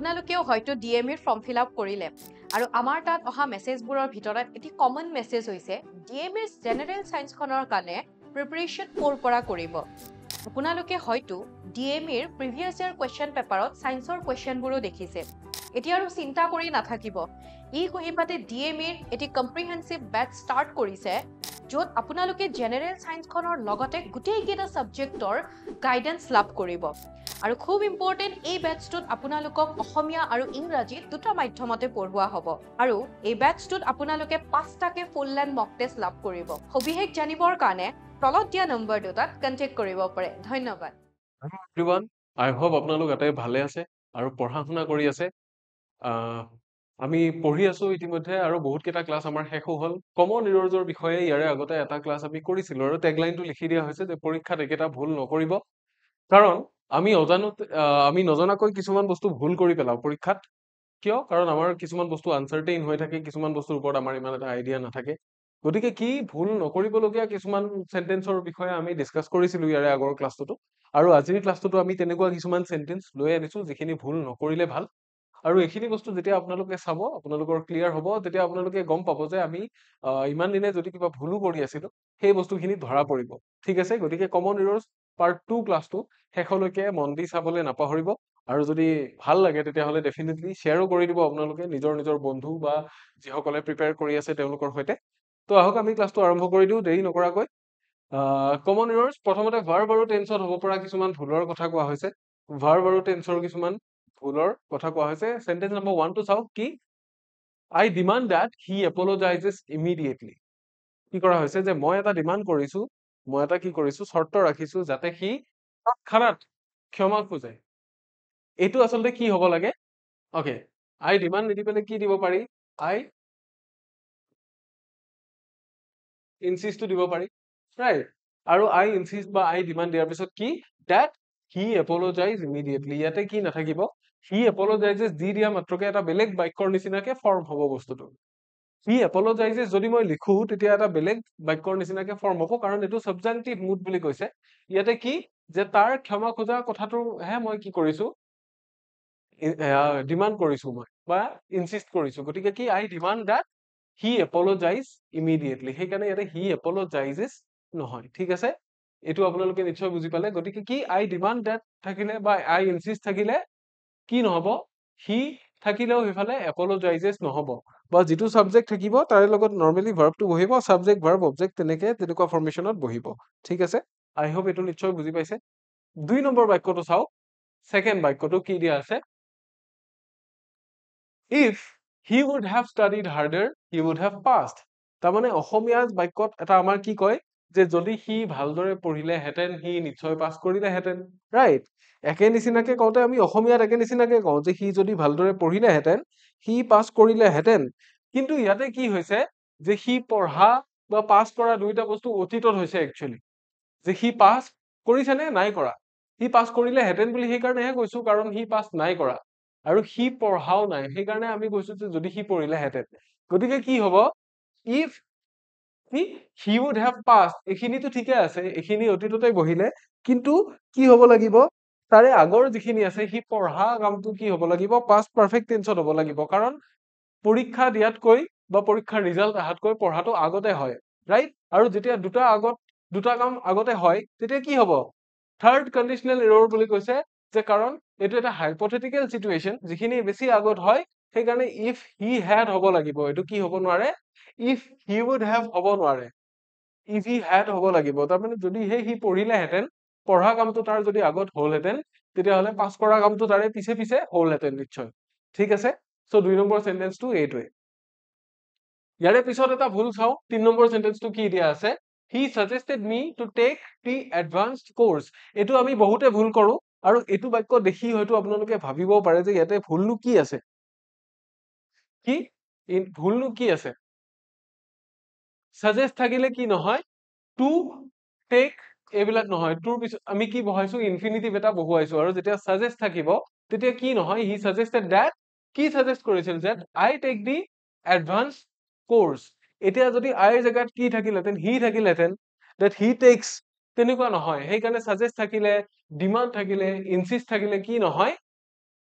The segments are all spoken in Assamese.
আপোনালোকেও হয়তো ডিএমইৰ ফৰ্ম ফিল আপ কৰিলে আৰু আমাৰ তাত অহা মেছেজবোৰৰ ভিতৰত এটি কমন মেছেজ হৈছে ডিএমইৰ জেনেৰেল ছায়েন্সখনৰ কাৰণে প্ৰিপাৰেশ্যন ক'ৰ পৰা কৰিব। আপোনালোকে হয়তো ডিএমইৰ প্ৰিভিয়াছ ইয়াৰ কুৱেশ্যন পেপাৰত ছায়েন্সৰ কুৱেশ্যনবোৰো দেখিছে। এতিয়া আৰু চিন্তা কৰি নাথাকিব, ই কহিপাতে ডিএমইৰ এটি কম্প্ৰিহেনচিভ বেটচ ষ্টাৰ্ট কৰিছে, য'ত আপোনালোকে জেনেৰেল ছায়েন্সখনৰ লগতে গোটেইকেইটা ছাবজেক্টৰ গাইডেন্স লাভ কৰিব। আৰু খুব ইম্পৰ্টেণ্ট, এই বেটচটোত আপোনালোকক অসমীয়া আৰু ইংৰাজী দুটা মাধ্যমতে পঢ়োৱা হ'ব। আৰু এই বেটচটোত আপোনালোকে 5টাকে ফুল লেন্থ মক টেষ্ট লাভ কৰিব। সবিশেষ জানিবৰ কাৰণে তলত দিয়া নম্বৰ দুটাত কণ্টেক্ট কৰিব পাৰে। ধন্যবাদ। এভৰিৱান, আই হোপ আপোনালোক আটাই ভালে আছে আৰু পঢ়া শুনা কৰি আছে। আমি পঢ়ি আছো ইতিমধ্যে আৰু বহুত কেইটা ক্লাছ আমাৰ শেষো হ'ল। কমন ইৰৰ্ছৰ বিষয়ে ইয়াৰে আগতে এটা ক্লাছ আমি কৰিছিলো আৰু টেগলাইনটো লিখি দিয়া হৈছে যে পৰীক্ষাত একেটা ভুল নকৰিব, কাৰণ আমি নজনাকৈ কিছুমান বস্তু ভুল কৰি পেলাওঁ পৰীক্ষাত। কিয়? কাৰণ আমাৰ কিছুমান বস্তু আনচাৰ্টেইন হৈ থাকে, কিছুমান বস্তুৰ ওপৰত আমাৰ ইমান এটা আইডিয়া নাথাকে। গতিকে কি ভুল নকৰিবলগীয়া কিছুমান চেন্টেন্সৰ বিষয়ে আমি ডিছকাছ কৰিছিলো ইয়াৰে আগৰ ক্লাছটোতো, আৰু আজিৰ ক্লাছটোতো আমি তেনেকুৱা কিছুমান চেন্টেন্স লৈ আনিছো যিখিনি ভুল নকৰিলে ভাল। আৰু এইখিনি বস্তু যেতিয়া আপোনালোকে চাব, আপোনালোকৰ ক্লিয়াৰ হ'ব, তেতিয়া আপোনালোকে গম পাব যে আমি ইমান দিনে যদি কিবা ভুলো কৰি আছিলো সেই বস্তুখিনি ধৰা পৰিব। ঠিক আছে, গতিকে কমন ইৰৰ্ছ পাৰ্ট 2 ক্লাছটো শেষলৈকে মন দি চাবলৈ নাপাহৰিব। আৰু যদি ভাল লাগে তেতিয়াহ'লে ডেফিনেটলি শ্বেয়াৰো কৰি দিব আপোনালোকে নিজৰ বন্ধু বা যিসকলে প্ৰিপেয়াৰ কৰি আছে তেওঁলোকৰ সৈতে। তো আহক আমি ক্লাছটো আৰম্ভ কৰি দিওঁ দেৰি নকৰাকৈ। কমন ইৰৰ্ছ, প্ৰথমতে ভাৰ্ব আৰু টেন্সত হ'ব পৰা কিছুমান ভুলৰ কথা কোৱা হৈছে। ভাৰ্ব আৰু টেন্সৰ কিছুমান ভুলৰ কথা কোৱা হৈছে। সেন্টেন্স নম্বৰ 1টো চাওক কি, আই ডিমাণ্ড দ্যাট হি এপলজাইজেছ ইমিডিয়েটলি। কি কৰা হৈছে যে মই এটা ডিমাণ্ড কৰিছো, মই এটা কি কৰিছো চৰ্ত ৰাখিছো যাতে সি তৎক্ষণাত ক্ষমা খোজে। এইটো আচলতে কি হ'ব লাগে? অকে, আই ডিমাণ্ড নিদি পেলাই কি দিব পাৰি? আই ইনচিষ্টটো দিব পাৰি, ৰাইট? আৰু আই ইনচিষ্ট বা আই ডিমাণ্ড দিয়াৰ পিছত কি, দ্যাট হি এপলজাইজ ইমিডিয়েটলি। ইয়াতে কি নাথাকিব, হি এপলজাইজেছ দি দিয়া মাত্ৰকে এটা বেলেগ বাক্যৰ নিচিনাকে ফৰ্ম হ'ব বস্তুটো। হি এপলজাইজেছ যদি মই লিখো তেতিয়া এটা বেলেগ বাক্যৰ নিচিনাকে ফৰ্ম হ'ব, কাৰণ এইটো সাবজেক্টিভ মুড বুলি কৈছে। ইয়াতে কি, যে তাৰ ক্ষমা খোজা কথাটো হে মই কি কৰিছো, ডিমাণ্ড কৰিছো মই বা ইনচিষ্ট কৰিছো। গতিকে কি, আই ডিমাণ্ড দ্যাট হি এপলজাইজ ইমিডিয়েটলি। সেইকাৰণে ইয়াতে হি এপলজাইজেছ নহয়। ঠিক আছে, এইটো আপোনালোকে নিশ্চয় বুজি পালে। গতিকে কি, আই ডিমাণ্ড দ্যাট থাকিলে বা আই ইনচিষ্ট থাকিলে কি নহব, হি থাকিলেও সেইফালে এপলজাইজেছ নহব, বা যিটো সাবজেক্ট থাকিব তাৰে লগত নৰ্মেলি ভাৰ্বটো বহিব, সাবজেক্ট ভাৰ্ব অবজেক্ট তেনেকুৱা ফৰ্মেশ্যনত বহিব। ঠিক আছে, আই হোপ এইটো নিশ্চয় বুজি পাইছে। 2 নম্বৰ বাক্যটো চাওক, সেকেন্ড বাক্যটো কি দিয়া আছে, if he would have studied harder he would have passed। তাৰমানে অসমীয়া বাক্যত এটা আমাৰ কি কয়, যে যদি সি ভালদৰে পঢ়িলেহেঁতেন সি নিশ্চয় পাছ কৰিলেহেঁতেন, ৰাইট? একে নিচিনাকে কওঁতে আমি অসমীয়াত একে নিচিনাকে কওঁ যে সি যদি ভালদৰে পঢ়িলেহেঁতেন সি পাছ কৰিলেহেঁতেন। কিন্তু ইয়াতে কি হৈছে, যে সি পঢ়া বা পাছ কৰা দুইটা বস্তু অতীতত হৈছে একচুৱেলি। যে সি পাছ কৰিছে নে নাই কৰা, সি পাছ কৰিলেহেঁতেন বুলি সেইকাৰণেহে কৈছো কাৰণ সি পাছ নাই কৰা, আৰু সি পঢ়াও নাই, সেইকাৰণে আমি কৈছো যে যদি সি পঢ়িলেহেঁতেন। গতিকে কি হব, if he would have passed, এইখিনিতো ঠিকে আছে, এইখিনি অতীততে বহিলে, কিন্তু কি হব লাগিব, তাৰে আগৰ যিখিনি আছে সি পঢ়া কামটো কি হব লাগিব, পাষ্ট পাৰফেক্ট টেন্সত হব লাগিব। কাৰণ পৰীক্ষা দিয়াতকৈ বা পৰীক্ষাৰ ৰিজাল্ট আহাতকৈ পঢ়াটো আগতে হয়, ৰাইট? আৰু যেতিয়া দুটা কাম আগতে হয় তেতিয়া কি হব, থাৰ্ড কণ্ডিচনেল এৰৰ বুলি কৈছে, যে কাৰণ এইটো এটা হাইপথেটিকেল সিচুৱেশন, যিখিনি বেছি আগত হয়, সেইকাৰণে ইফ হি হ্যাড হব লাগিব, এইটো কি হব নোৱাৰে, ইফ হি would have হব নোৱাৰে, ইফ হি হ্যাড হব লাগিব। তাৰমানে যদিহে সি পঢ়িলেহেঁতেন, পঢ়া কামটো তাৰ যদি আগত হলহেঁতেন, তেতিয়াহ'লে পাছ কৰা কামটো তাৰে পিছে পিছে হলহেঁতেন নিশ্চয়। ঠিক আছে, সো 2 নম্বৰ সেন্টেন্সটো এইটোৱে। ইয়াৰে পিছত এটা ভুল চাও, 3 নম্বৰ সেন্টেন্সটো কি দিয়া আছে, he suggested me to take the advanced course। এইটো আমি বহুতে ভুল কৰো, আৰু এইটো বাক্য দেখি হয়তো আপোনালোকে ভাবিবও পাৰে যে ইয়াতে ভুলনো কি আছে, কি ভুলনো কি আছে। সাজেষ্ট থাকিলে কি নহয়, টু টেক এইবিলাক নহয়, তোৰ পিছত আমি কি বহাইছো, ইনফিনিটিভ এটা বহুৱাইছো, আৰু যেতিয়া সাজেষ্ট থাকিব তেতিয়া কি নহয়, হি সাজেষ্টেড দ্যাট, কি সাজেষ্ট কৰিছিল, যে আই টেক দি এডভান্স কোৰ্স। এতিয়া যদি আইৰ জেগাত কি থাকিলহেঁতেন, হি থাকিলহেঁতেন, that he takes, তেনেকুৱা নহয়। সেইকাৰণে সাজেষ্ট থাকিলে, ডিমাণ্ড থাকিলে, ইনচিষ্ট থাকিলে কি নহয়,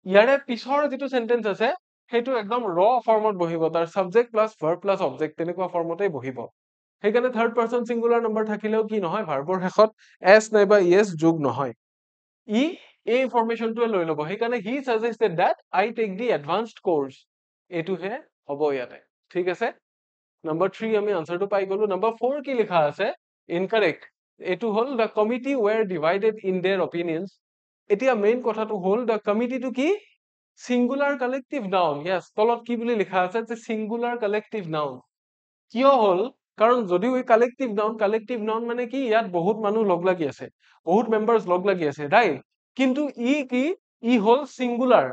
ইয়াৰে পিছৰ যিটো সেন্টেন্স আছে সেইটো একদম ৰ ফৰ্মত বহিব, তাৰ subject plus verb plus object তেনেকুৱা ফৰ্মতেই বহিব। সেইকাৰণে থাৰ্ড পাৰ্সন সিঙ্গুলাৰ নম্বৰ থাকিলেও কি নহয়, ভাৰ্বৰ শেষত এছ নাইবা ইএছ যোগ নহয়। ই এই ইনফৰমেশনটোৱে লৈ ল'ব। সেইকাৰণে he suggested that I take the advanced course, এইটোহে হ'ব ইয়াতে। ঠিক আছে, নাম্বাৰ 3 আমি আনসাৰটো পাই গলো। নাম্বাৰ 4 কি লিখা আছে, ইনকাৰেক্ট। এইটো হল the committee were divided in their opinions. এতিয়া মেইন কথাটো হল দ্য কমিটিটো কি, সিঙ্গুলাৰ কালেক্টিভ নাউন। ইয়েস, তলত কি বুলি লিখা আছে যে সিঙ্গুলাৰ কালেক্টিভ নাউন। কিয় হল, কাৰণ যদিও এই কালেক্টিভ নাউন মানে কি, ইয়াত বহুত মানুহ লগ লাগি আছে, বহুত মেম্বাৰ্স লগ লাগি আছে, ৰাইট। কিন্তু ই কি, ই হল সিঙ্গুলাৰ।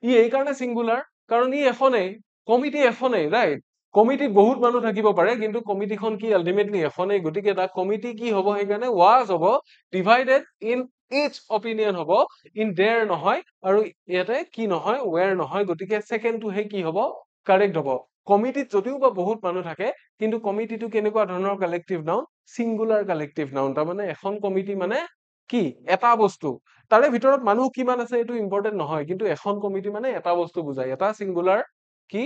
ই এই কাৰণে সিঙ্গুলাৰ কাৰণ ই এখনেই, কমিটি এখনেই, ৰাইট। কমিটিত বহুত মানুহ থাকিব পাৰে কিন্তু কমিটিখন কি আলটিমেটলি এখনেই। গতিকে এটা কমিটি কি হ'ব, সেইকাৰণে ৱাজ হ'ব, ডিভাইডেড ইন ইচ অপিনিয়ন হ'ব, ইন দেয়াৰ নহয়, আৰু ইয়াতে কি নহয়, ওৱেৰ নহয়। গতিকে সেকেন্ডটোহে কি হ'ব, কাৰেক্ট হ'ব। কমিটিত যদিও বা বহুত মানুহ থাকে কিন্তু কমিটিটো কেনেকুৱা ধৰণৰ collective noun, singular collective noun. তাৰমানে এখন কমিটি মানে কি, এটা বস্তু, তাৰে ভিতৰত মানুহ কিমান আছে এইটো ইম্পৰ্টেন্ট নহয়, কিন্তু এখন কমিটি মানে এটা বস্তু বুজায়, এটা সিঙ্গুলাৰ কি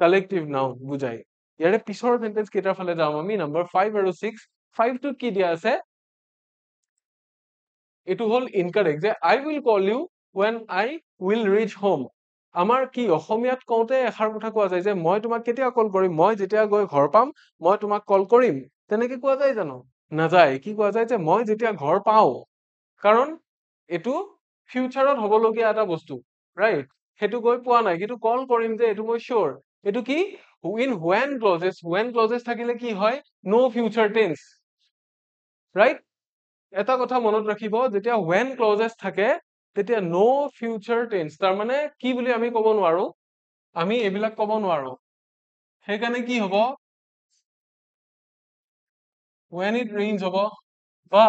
কালেক্টিভ নাউন বুজায়। ইয়াৰে পিছৰ সেন্টেন্স কেইটাৰ ফালে যাম আমি, নাম্বাৰ 5 আৰু 6। 5 টোত কি দিয়া আছে, এইটো হল ইনকাৰেক্ট, যে I will call you when I will reach home। আমাৰ কি অসমীয়াত কওঁতে এষাৰ কথা কোৱা যায় যে মই তোমাক কেতিয়া কল কৰিম, মই যেতিয়া গৈ ঘৰ পাম মই তোমাক কল কৰিম, তেনেকে কোৱা যায় জানো, নাযায়। কি কোৱা যায় যে মই যেতিয়া ঘৰ পাওঁ, কাৰণ এইটো ফিউচাৰত হবলগীয়া এটা বস্তু, ৰাইট। সেইটো গৈ পোৱা নাই কিন্তু কল কৰিম যে এইটো মই শিওৰ। এইটো কি, ইন when clauses থাকিলে কি হয়, no future tense, ৰাইট। এটা কথা মনত ৰাখিব, যেতিয়া when clauses থাকে তেতিয়া no future tense, তাৰমানে কি বুলি আমি কব নোৱাৰো, আমি এইবিলাক কব নোৱাৰো। সেইকাৰণে কি হব, when it rains হব, বা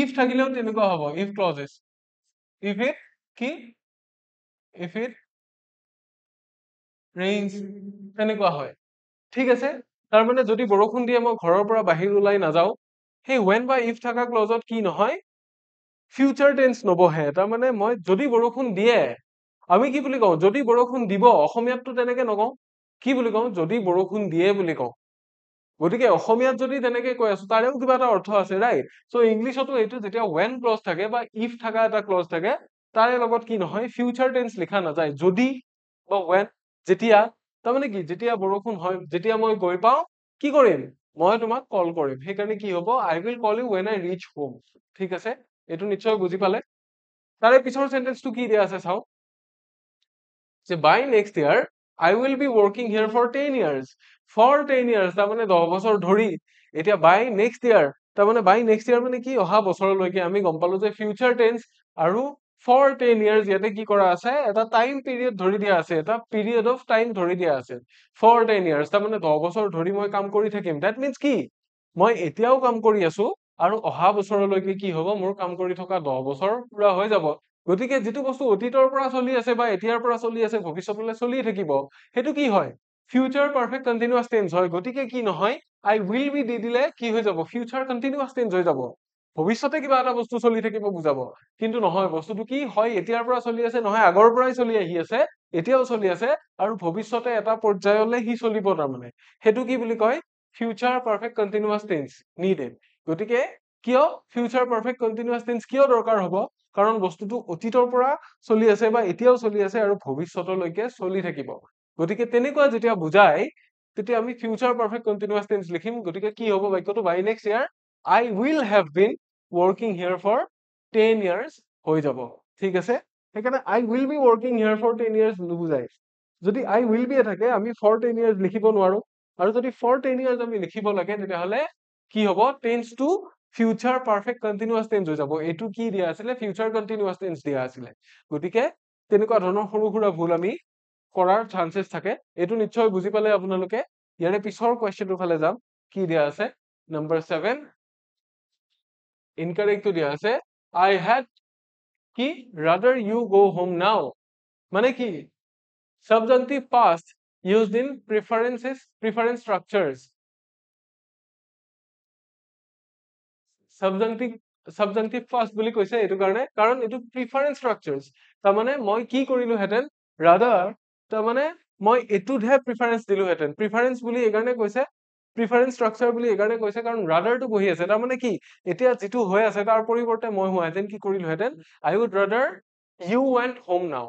if থাকিলেও তেনেকুৱা হব, if clauses, if it কি, if it rains তেনেকুৱা হয়। ঠিক আছে, তাৰমানে যদি বৰষুণ দিয়ে মই ঘৰৰ পৰা বাহিৰ ওলাই নাযাও, সেই when বা if থকা ক্লজত কি নহয়, ফিউচাৰ টেন্স নবহে। তাৰমানে মই যদি বৰষুণ দিয়ে, আমি কি বুলি কওঁ, যদি বৰষুণ দিব, অসমীয়াতটো তেনেকে নকওঁ, কি বুলি কওঁ, যদি বৰষুণ দিয়ে বুলি কওঁ। গতিকে অসমীয়াত যদি তেনেকে কৈ আছো তাৰেও কিবা এটা অৰ্থ আছে, ৰাইট। সো ইংলিছতো এইটো যেতিয়া when ক্লজ থাকে বা if থকা এটা ক্লজ থাকে, তাৰে লগত কি নহয়, ফিউচাৰ টেন্স লিখা নাযায়। যদি বা when, যেতিয়া, তাৰমানে কি, যেতিয়া বৰষুণ হয়, যেতিয়া মই গৈ পাওঁ কি কৰিম, মই তোমাক কল কৰিম। সেইকাৰণে কি হ'ব, I will call you when I reach home। ঠিক আছে, এইটো নিশ্চয় বুজি পালে। তাৰে পিছৰ সেন্টেন্সটো কি দিয়া আছে চাও, যে by next year I will be working here for 10 years। for 10 years তাৰমানে 10 বছৰ ধৰি। এতিয়া by next year তাৰমানে by next year মানে কি, অহা বছৰলৈকে। আমি গম পালো যে ফিউচাৰ টেন্স আৰু for 10 years ইয়াতে কি কৰা আছে, এটা টাইম পিৰিয়ড ধৰি দিয়া আছে, এটা পিৰিয়ড অফ টাইম ধৰি দিয়া আছে। for 10 years তাৰমানে 10 বছৰ ধৰি মই কাম কৰি থাকিম। that means কি, মই এতিয়াও কাম কৰি আছো আৰু অহা বছৰলৈকে কি হ'ব, মোৰ কাম কৰি থকা 10 বছৰ পুৰা হৈ যাব। গতিকে যিটো বস্তু অতীতৰ পৰা চলি আছে বা এতিয়াৰ পৰা চলি আছে ভৱিষ্যতলৈ চলি থাকিব, সেইটো কি হয়, ফিউচাৰ পাৰফেক্ট কন্টিনিউয়াস টেন্স হয়। গতিকে কি নহয়, আই উইল বি দি দিলে কি হৈ যাব, ফিউচাৰ কন্টিনিউয়াস টেন্স হৈ যাব। ভৱিষ্যতে কিবা এটা বস্তু চলি থাকিব বুজাব, কিন্তু নহয়, বস্তুটো কি হয়, এতিয়াৰ পৰা চলি আছে, নহয় আগৰ পৰাই চলি আহি আছে, এতিয়াও চলি আছে, আৰু ভৱিষ্যতে এটা পৰ্যায়লৈ সি চলিব। তাৰমানে সেইটো কি বুলি কয়, future perfect continuous tense needed. গতিকে কিয় ফিউচাৰ পাৰফেক্ট কন্টিনিউয়াস টেন্স কিয় দৰকাৰ হ'ব, কাৰণ বস্তুটো অতীতৰ পৰা চলি আছে বা এতিয়াও চলি আছে আৰু ভৱিষ্যতলৈকে চলি থাকিব। গতিকে তেনেকুৱা যেতিয়া বুজাই, তেতিয়া আমি ফিউচাৰ পাৰফেক্ট কন্টিনিউয়াস টেন্স লিখিম। গতিকে কি হ'ব বাক্যটো, by next year I will have been working here for 10 years হৈ যাব। ঠিক আছে, সেইকাৰণে I will be working here for 10 years নুবুজাই। যদি I will be থাকে, আমি for 10 years লিখিব নোৱাৰো, আৰু যদি for 10 years আমি লিখিব লাগে তেতিয়াহ'লে কি হ'ব, tends to future perfect continuous tense হৈ যাব। এইটো কি দিয়া আছিলে, ফিউচাৰ কন্টিনিউয়াস টেন্স দিয়া আছিলে। গতিকে তেনেকুৱা ধৰণৰ সৰু সুৰা ভুল আমি কৰাৰ চান্সেছ থাকে। এইটো নিশ্চয় বুজি পালে আপোনালোকে। ইয়াৰে পিছৰ কুৱেশ্যনটোৰ ফালে যাম। কি দিয়া আছে, নাম্বাৰ 7, ইনকাৰেক্টটো দিয়া আছে, I had কি, rather you go home now। মানে কি, subjunctive past used in preference structures। subjunctive subjective first বুলি কৈছে এইটো কাৰণে কাৰণ এইটো প্ৰিফাৰেন্স ষ্ট্ৰাকচাৰ্ছ তাৰমানে মই কি কৰিলোহেঁতেন ৰাদাৰ তাৰমানে মই এইটোতহে প্ৰিফাৰেন্স দিলোহেঁতেন প্ৰিফাৰেন্স বুলি এইকাৰণে কৈছে প্ৰিফাৰেন্স ষ্ট্ৰাকচাৰ বুলি এইকাৰণে কৈছে কাৰণ ৰাদাৰটো বহি আছে তাৰমানে কি এতিয়া যিটো হৈ আছে তাৰ পৰিৱৰ্তে মই হোৱাহেঁতেন কি কৰিলোহেঁতেন I would rather you went home now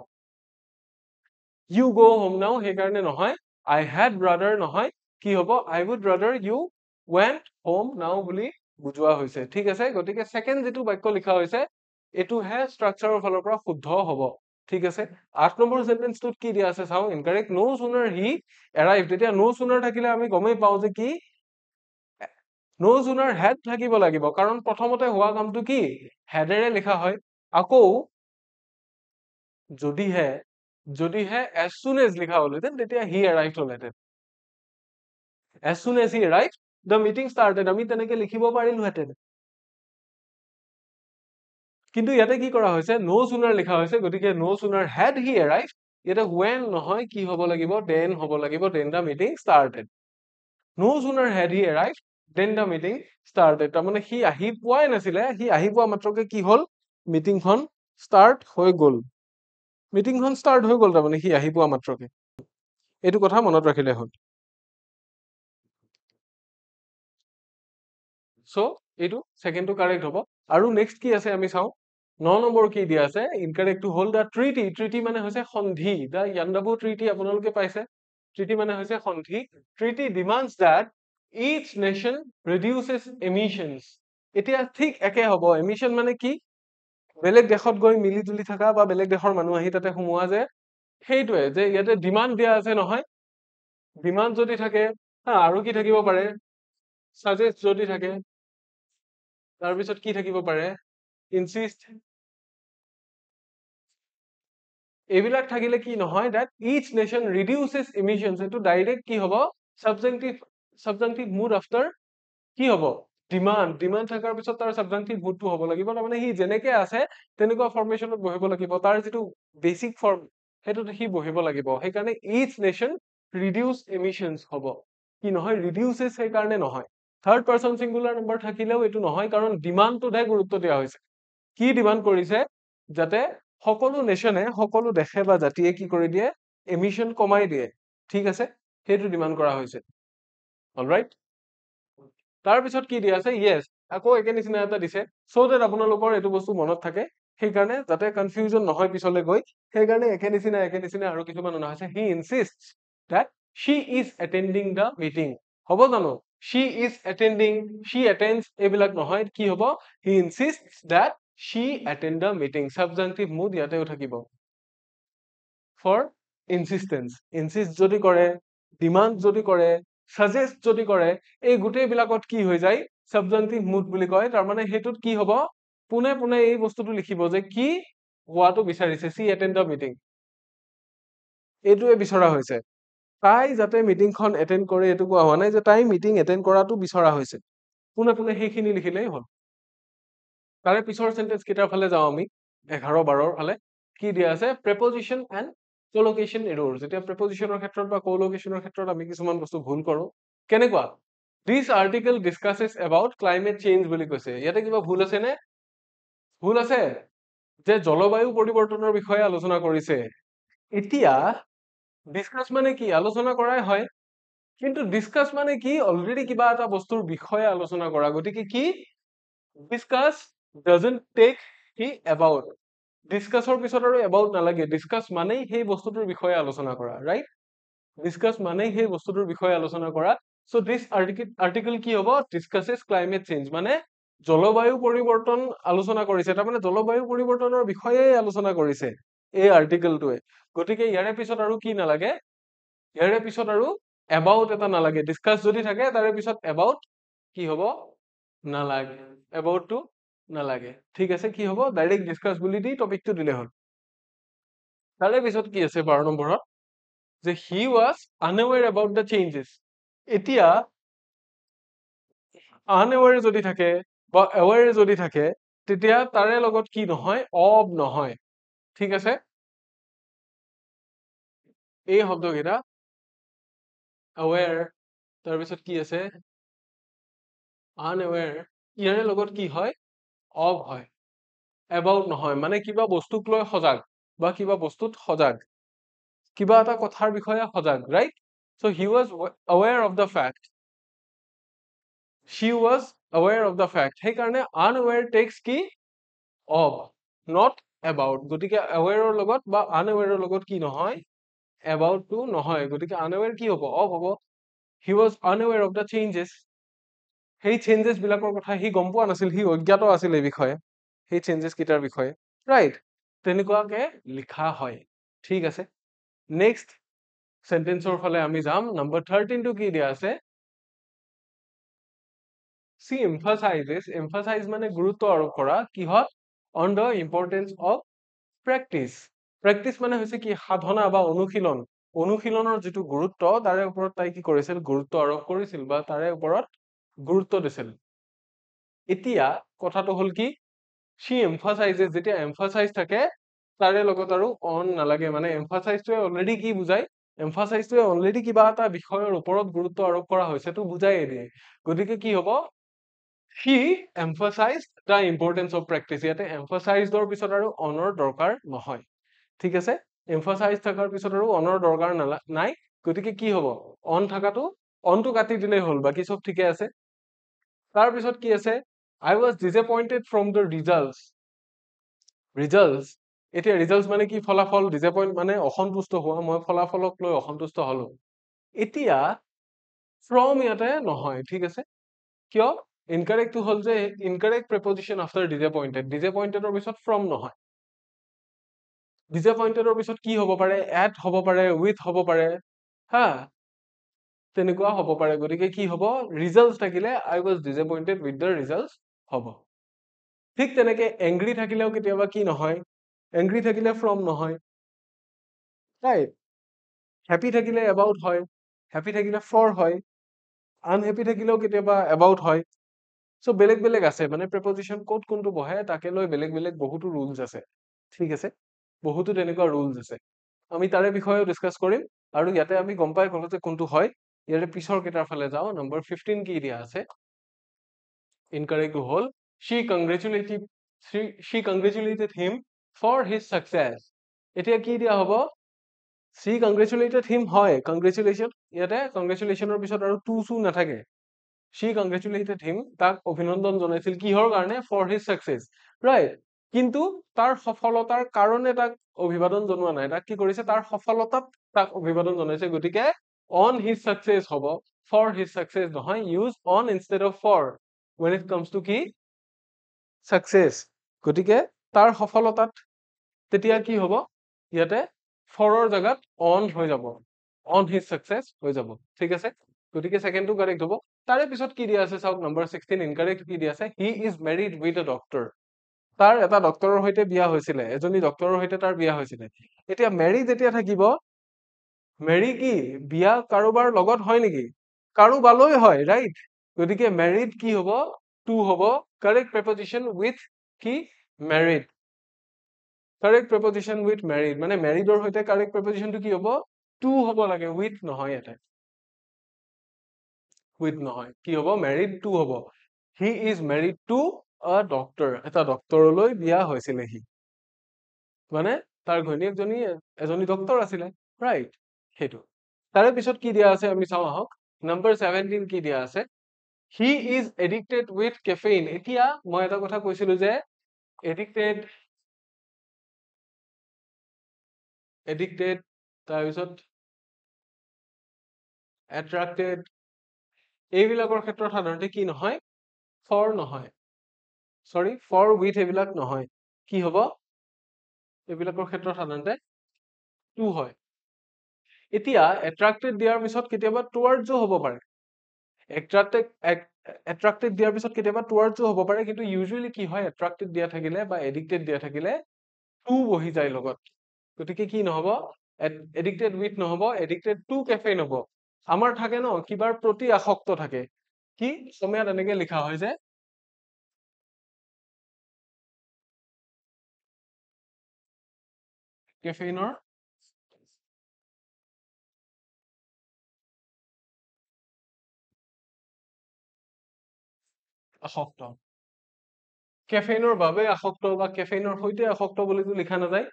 you go home now সেইকাৰণে নহয় আই হেড ৰাদাৰ নহয় কি হ'ব I would rather you went home now বুলি বুজোৱা হৈছে ঠিক আছে গতিকে ছেকেণ্ড যিটো বাক্য লিখা হৈছে এইটোহে ষ্ট্ৰাকচাৰৰ ফালৰ পৰা শুদ্ধ হ'ব ঠিক আছে 8 নম্বৰ সেন্টেন্সটোত কি দিয়া আছে চাও ইনকাৰেক্ট নো সুনাৰ হি এৰাইভ তেতিয়া নো সুনাৰ থাকিলে আমি গমেই পাওঁ যে কি নো সুনাৰ হেড থাকিব লাগিব কাৰণ প্ৰথমতে হোৱা কামটো কি হেডেৰে লিখা হয় আকৌ যদিহে as soon as লিখা হলহেঁতেন তেতিয়া হি এৰাইভড হলহেঁতেন as soon as he arrived the meeting started আমি তেনেকে লিখিব পাৰিলোহেঁতেন কিন্তু ইয়াতে কি কৰা হৈছে নো সুনাৰ লিখা হৈছে গতিকে নো সুনাৰ হেড হি এৰাইভড ইয়াতে when নহয় কি হ'ব লাগিব then হ'ব লাগিব then the meeting started no sooner had he arrived then the meeting started তাৰমানে সি আহি পোৱাই নাছিলে সি আহি পোৱা মাত্ৰকে কি হ'ল মিটিংখন ষ্টাৰ্ট হৈ গ'ল মিটিংখন ষ্টাৰ্ট হৈ গ'ল তাৰমানে সি আহি পোৱা মাত্ৰকে এইটো কথা মনত ৰাখিলে হ'ল সো এইটো সেকেন্ডটো কাৰেক্ট হ'ব আৰু নেক্সট কি আছে আমি চাওঁ 9 নম্বৰ কি দিয়া আছে incorrect to hold the treaty মানে হৈছে সন্ধি দা ইয়ান্দাবু ট্ৰিটি আপোনালোকে পাইছে ট্ৰিটি মানে হৈছে সন্ধি treaty demands that each nation reduces emissions এতিয়া ঠিক একে হ'ব এমিশন মানে কি বেলেগ দেশত গৈ মিলি জুলি থকা বা বেলেগ দেশৰ মানুহ আহি তাতে সোমোৱা যে সেইটোৱে যে ইয়াতে ডিমান্ড দিয়া আছে নহয় ডিমান্ড যদি থাকে আৰু কি থাকিব পাৰে সাজেষ্ট যদি থাকে তাৰপিছত কি থাকিব পাৰে ইনসিষ্ট এইবিলাক থাকিলে কি নহয় that each nation reduces emissions এটো ডাইৰেক্ট কি হ'ব subjunctive mood after কি হ'ব ডিমান্ড থাকাৰ পিছত তাৰ subjunctive moodটো হ'ব লাগিব তাৰমানে সি যেনেকে আছে তেনেকুৱা ফৰ্মেশনত বহিব লাগিব তাৰ যিটো বেসিক ফৰ্ম হেতুত সি বহিব লাগিব সেইকাৰণে each nation reduce emissions হ'ব কি নহয় reduces সেইকাৰণে নহয় থাৰ্ড পাৰসন সিঙ্গুলাৰ নম্বৰ থাকিলেও এটো নহয় কাৰণ ডিমান্ডটোহে গুৰুত্ব দিয়া হৈছে কি ডিমান্ড কৰিছে যাতে সকলো নেশনে সকলো দেশে বা জাতিয়ে কি কৰি দিয়ে এমিশন কমাই দিয়ে ঠিক আছে হেতু ডিমান্ড কৰা হৈছে অলৰাইট তাৰ পিছত কি দিয়া আছে ইয়েস আকৌ একে নিচিনা এটা দিছে সো দ্যাট আপোনালোকৰ এটো বস্তু মনত থাকে সেইকাৰণে যাতে কনফিউজন নহয় পিছলে গৈ সেইকাৰণে একে নিচিনা আৰু কিছুমান অনা হৈছে হি ইনসিস্টস that she is attending the meeting হ'ব জানো she is attending she attends এইবিলাক নহয় কি হ'ব he insists that she attend the meeting subjunctive mood ইয়াতেও থাকিব for insistence insist যদি কৰে demand যদি কৰে suggest যদি কৰে এই গোটেই বিলাকত কি হৈ যায় subjunctive mood বুলি কয় তাৰ মানে হেতুত কি হ'ব পুনে পুনে এই বস্তুটো লিখিব যে কি হোৱাটো বিচাৰিছে she attend the meeting এইটোৱে বিচৰা হৈছে তাই যাতে মিটিংখন এটেন্ড কৰে এটো কোৱা হোৱা নাই যে তাই মিটিং এটেন্ড কৰাটো বিচৰা হৈছে পুনে পুনে সেইখিনি লিখিলেই হ'ল তাৰে পিছৰ সেন্টেন্স কিটাৰ ফালে যাও আমি 11 12 ফালে কি দিয়া আছে preposition and collocation errors যেতিয়া prepositionৰ ক্ষেত্ৰত বা collocationৰ ক্ষেত্ৰত আমি কিছুমান বস্তু ভুল কৰো কেনেকুৱা this article discusses about climate change বুলি কৈছে ইয়াতে কিবা ভুল আছে নে ভুল আছে যে জলবায়ু পৰিৱৰ্তনৰ বিষয়ে আলোচনা কৰিছে এতিয়া ডিসকাস মানে কি আলোচনা কৰাই হয় কিন্তু ডিসকাস মানে কি অলৰেডি কিবা এটা বস্তুৰ বিষয়ে আলোচনা কৰা গতিকে কি ডিসকাস doesn't take কি about ডিসকাসৰ পিছত আৰু about নালাগে ডিসকাস মানে সেই বস্তুটোৰ বিষয়ে আলোচনা কৰা ৰাইট ডিসকাস মানে সেই বস্তুটোৰ বিষয়ে আলোচনা কৰা সো দিস আৰ্টিকেল কি হ'ব ডিসকাসেস ক্লাইমেট চেঞ্জ মানে জলবায়ু পৰিৱৰ্তন আলোচনা কৰিছে তাৰ মানে জলবায়ু পৰিৱৰ্তনৰ বিষয়ে আলোচনা কৰিছে এই আৰ্টিকেলটোৱে গতিকে ইয়াৰে পিছত আৰু কি নালাগে ইয়াৰে পিছত আৰু about এটা নালাগে ডিসকাস যদি থাকে তাৰে পিছত about কি হ'ব নালাগে about টো নালাগে ঠিক আছে কি হ'ব ডাইৰেক্ট ডিসকাস বুলি দি টপিকটো দিলে হ'ল তাৰে পিছত কি আছে 12 নম্বৰত যে he was unaware about the changes এতিয়া unaware যদি থাকে বা aware যদি থাকে তেতিয়া তাৰে লগত কি নহয় of নহয় ঠিক আছে এই শব্দকেইটা aware তাৰ পিছত কি আছে unaware ইয়াৰে লগত কি হয় of হয় about নহয় মানে কিবা বস্তুক লৈ সজাগ বা কিবা বস্তুত সজাগ কিবা এটা কথাৰ বিষয়ে সজাগ right so he was aware of the fact she was aware of the fact সেইকাৰণে unaware takes কি of not about গতিকে aware ৰ লগত বা unaware ৰ লগত কি নহয় about টো নহয় গতিকে unaware কি হ'ব of হ'ব he was unaware of the changes সেই চেঞ্জেছ বিলাকৰ কথা সি গম পোৱা নাছিল সি অজ্ঞাত আছিল এই বিষয়ে সেই চেঞ্জেছ কেইটাৰ বিষয়ে ৰাইট তেনেকুৱাকে লিখা হয় ঠিক আছে নেক্সট সেন্টেন্সৰ ফালে আমি যাম নম্বৰ 13 টো কি দিয়া আছে she emphasize মানে গুৰুত্ব আৰোপ কৰা কিহত on the importance of practice practice মানে হৈছে কি সাধনা বা অনুশীলন অনুশীলনৰ যিটো গুৰুত্ব তাৰে ওপৰত তাই কি কৰিছিল গুৰুত্ব আৰোপ কৰিছিল বা তাৰে ওপৰত গুৰুত্ব দিছিল এতিয়া কথাটো হল কি she emphasizes যেতিয়া emphasize থাকে তাৰে লগত আৰু on নালাগে মানে emphasize টোৱে অলৰেডি কি বুজায় emphasize টোৱে অলৰেডি কিবা এটা বিষয়ৰ ওপৰত গুৰুত্ব আৰোপ কৰা হৈছে তো বুজাই দিয়ে গতিকে কি হ'ব he emphasized the importance of practice ইয়াতে emphasized ৰ পিছত আৰু on ৰ দৰকাৰ নহয় ঠিক আছে emphasize থকাৰ পিছত আৰু on ৰ দৰকাৰ নাই গতিকে কি হ'ব on থাকাটো on টো কাটি দিলেই হ'ল বাকি সব ঠিকে আছে তাৰ পিছত কি আছে I was disappointed from the results এতিয়া results মানে কি ফলাফল disappoint মানে অসন্তুষ্ট হোৱা মই ফলাফলক লৈ অসন্তুষ্ট হলো এতিয়া from ইয়াতে নহয় ঠিক আছে কিয় incorrect টো হল যে incorrect preposition after disappointed ৰ পিছত from নহয় disappointed ৰ পিছত কি হ'ব পাৰে at হ'ব পাৰে with হ'ব পাৰে হা তেনেকুৱা হ'ব পাৰে গতিকে কি হ'ব results থাকিলে I was disappointed with the results হ'ব ঠিক তেনেকে angry থাকিলেও কেতিয়াবা কি নহয় angry থাকিলে from নহয় right happy থাকিলে about হয় happy থাকিলে for হয় unhappy থাকিলেও কেতিয়াবা about হয় so বেলেগ বেলেগ আছে মানে preposition ক'ত কোনটো বহে তাকে লৈ বেলেগ বেলেগ বহুতো rules আছে ঠিক আছে বহুতো তেনেকুৱা rules আছে আমি তাৰে বিষয়েও ডিসকাস কৰিম আৰু ইয়াতে আমি গম পাই গলো যে কোনটো হয় ইয়াৰে পিছৰ কেইটাৰ ফালে যাও নম্বৰ 15 কি দিয়া আছে incorrect hall she congratulated him for his success এতিয়া কি দিয়া হ'ব she congratulated him হয় congratulation ইয়াতে congratulation ৰ পিছত আৰু to সু নাথাকে she congratulated him তাক অভিনন্দন জনাইছিল কিহৰ কাৰণে for his success right কিন্তু তাৰ সফলতাৰ কাৰণে তাক অভিবাদন জনোৱা নাই তাক কি কৰিছে তাৰ সফলতাত তাক অভিবাদন জনাইছে গতিকে on his success হ'ব for his success নহয় use on instead of for when it comes to কি success গতিকে তাৰ সফলতাত তেতিয়া কি হ'ব ইয়াতে for ৰ জাগাত on হৈ যাব on his success হৈ যাব ঠিক আছে গতিকে সেকেন্ড টো কাৰেক্ট হ'ব তাৰে পিছত কি দিয়া আছে চাওক নম্বৰ 16 ইনকাৰেক্ট কি দিয়া আছে he is married with a doctor তাৰ এটা ডক্টৰৰ সৈতে বিয়া হৈছিলে এজনী ডক্টৰৰ সৈতে তাৰ বিয়া হৈছিলে এতিয়া মেৰি যেতিয়া থাকিব মেৰি কি বিয়া কাৰোবাৰ লগত হয় নেকি কাৰোবালৈ হয় ৰাইট গতিকে মেৰিড কি হ'ব টু হ'ব কাৰেক্ট প্ৰেপজিশন উইথ কি মেৰিড কাৰেক্ট প্ৰেপজিশন উইথ মেৰিড মানে মেৰিডৰ সৈতে কাৰেক্ট প্ৰেপজিশনটো কি হ'ব টু হ'ব লাগে উইথ নহয় ইয়াতে উইথ নহয় কি হ'ব মেৰিড টু হ'ব he is married to a doctor এটা ডক্টৰলৈ বিয়া হৈছিলে সি মানে তাৰ ঘৈণীয়েকজনী এজনী ডক্টৰ আছিলে ৰাইট সেইটো তাৰে পিছত কি দিয়া আছে আমি চাওঁ আহক নম্বৰ 17 কি দিয়া আছে he is addicted with caffeine এতিয়া মই এটা কথা কৈছিলো যে এডিক্টেড তাৰপিছত এট্ৰাক্টেড এইবিলাকৰ ক্ষেত্ৰত সাধাৰণতে কি নহয় ফৰ নহয় সৰি ফৰ উইথ এইবিলাক নহয় কি হ'ব এইবিলাকৰ ক্ষেত্ৰত সাধাৰণতে টু হয় এতিয়া এট্ৰাক্টেড দিয়াৰ পিছত কেতিয়াবা টুৱাৰ্ডছো হ'ব পাৰে এট্ৰাক্টেড দিয়াৰ পিছত কেতিয়াবা টুৱাৰ্ডছো হ'ব পাৰে কিন্তু ইউজুৱেলি কি হয় এট্ৰাক্টেড দিয়া থাকিলে বা এডিক্টেড দিয়া থাকিলে টু বহি যায় লগত গতিকে কি নহব এডিক্টেড উইথ নহব এডিক্টেড টু কেফেইন হ'ব আমাৰ থাকে ন কিবাৰ প্ৰতি আসক্ত থাকে কি অসমীয়াত এনেকে লিখা হয় যে কেফেইনৰ আসক্ত কেফেইনৰ বাবে আসক্ত বা কেফেইনৰ সৈতে আসক্ত বুলিতো লিখা নাযায়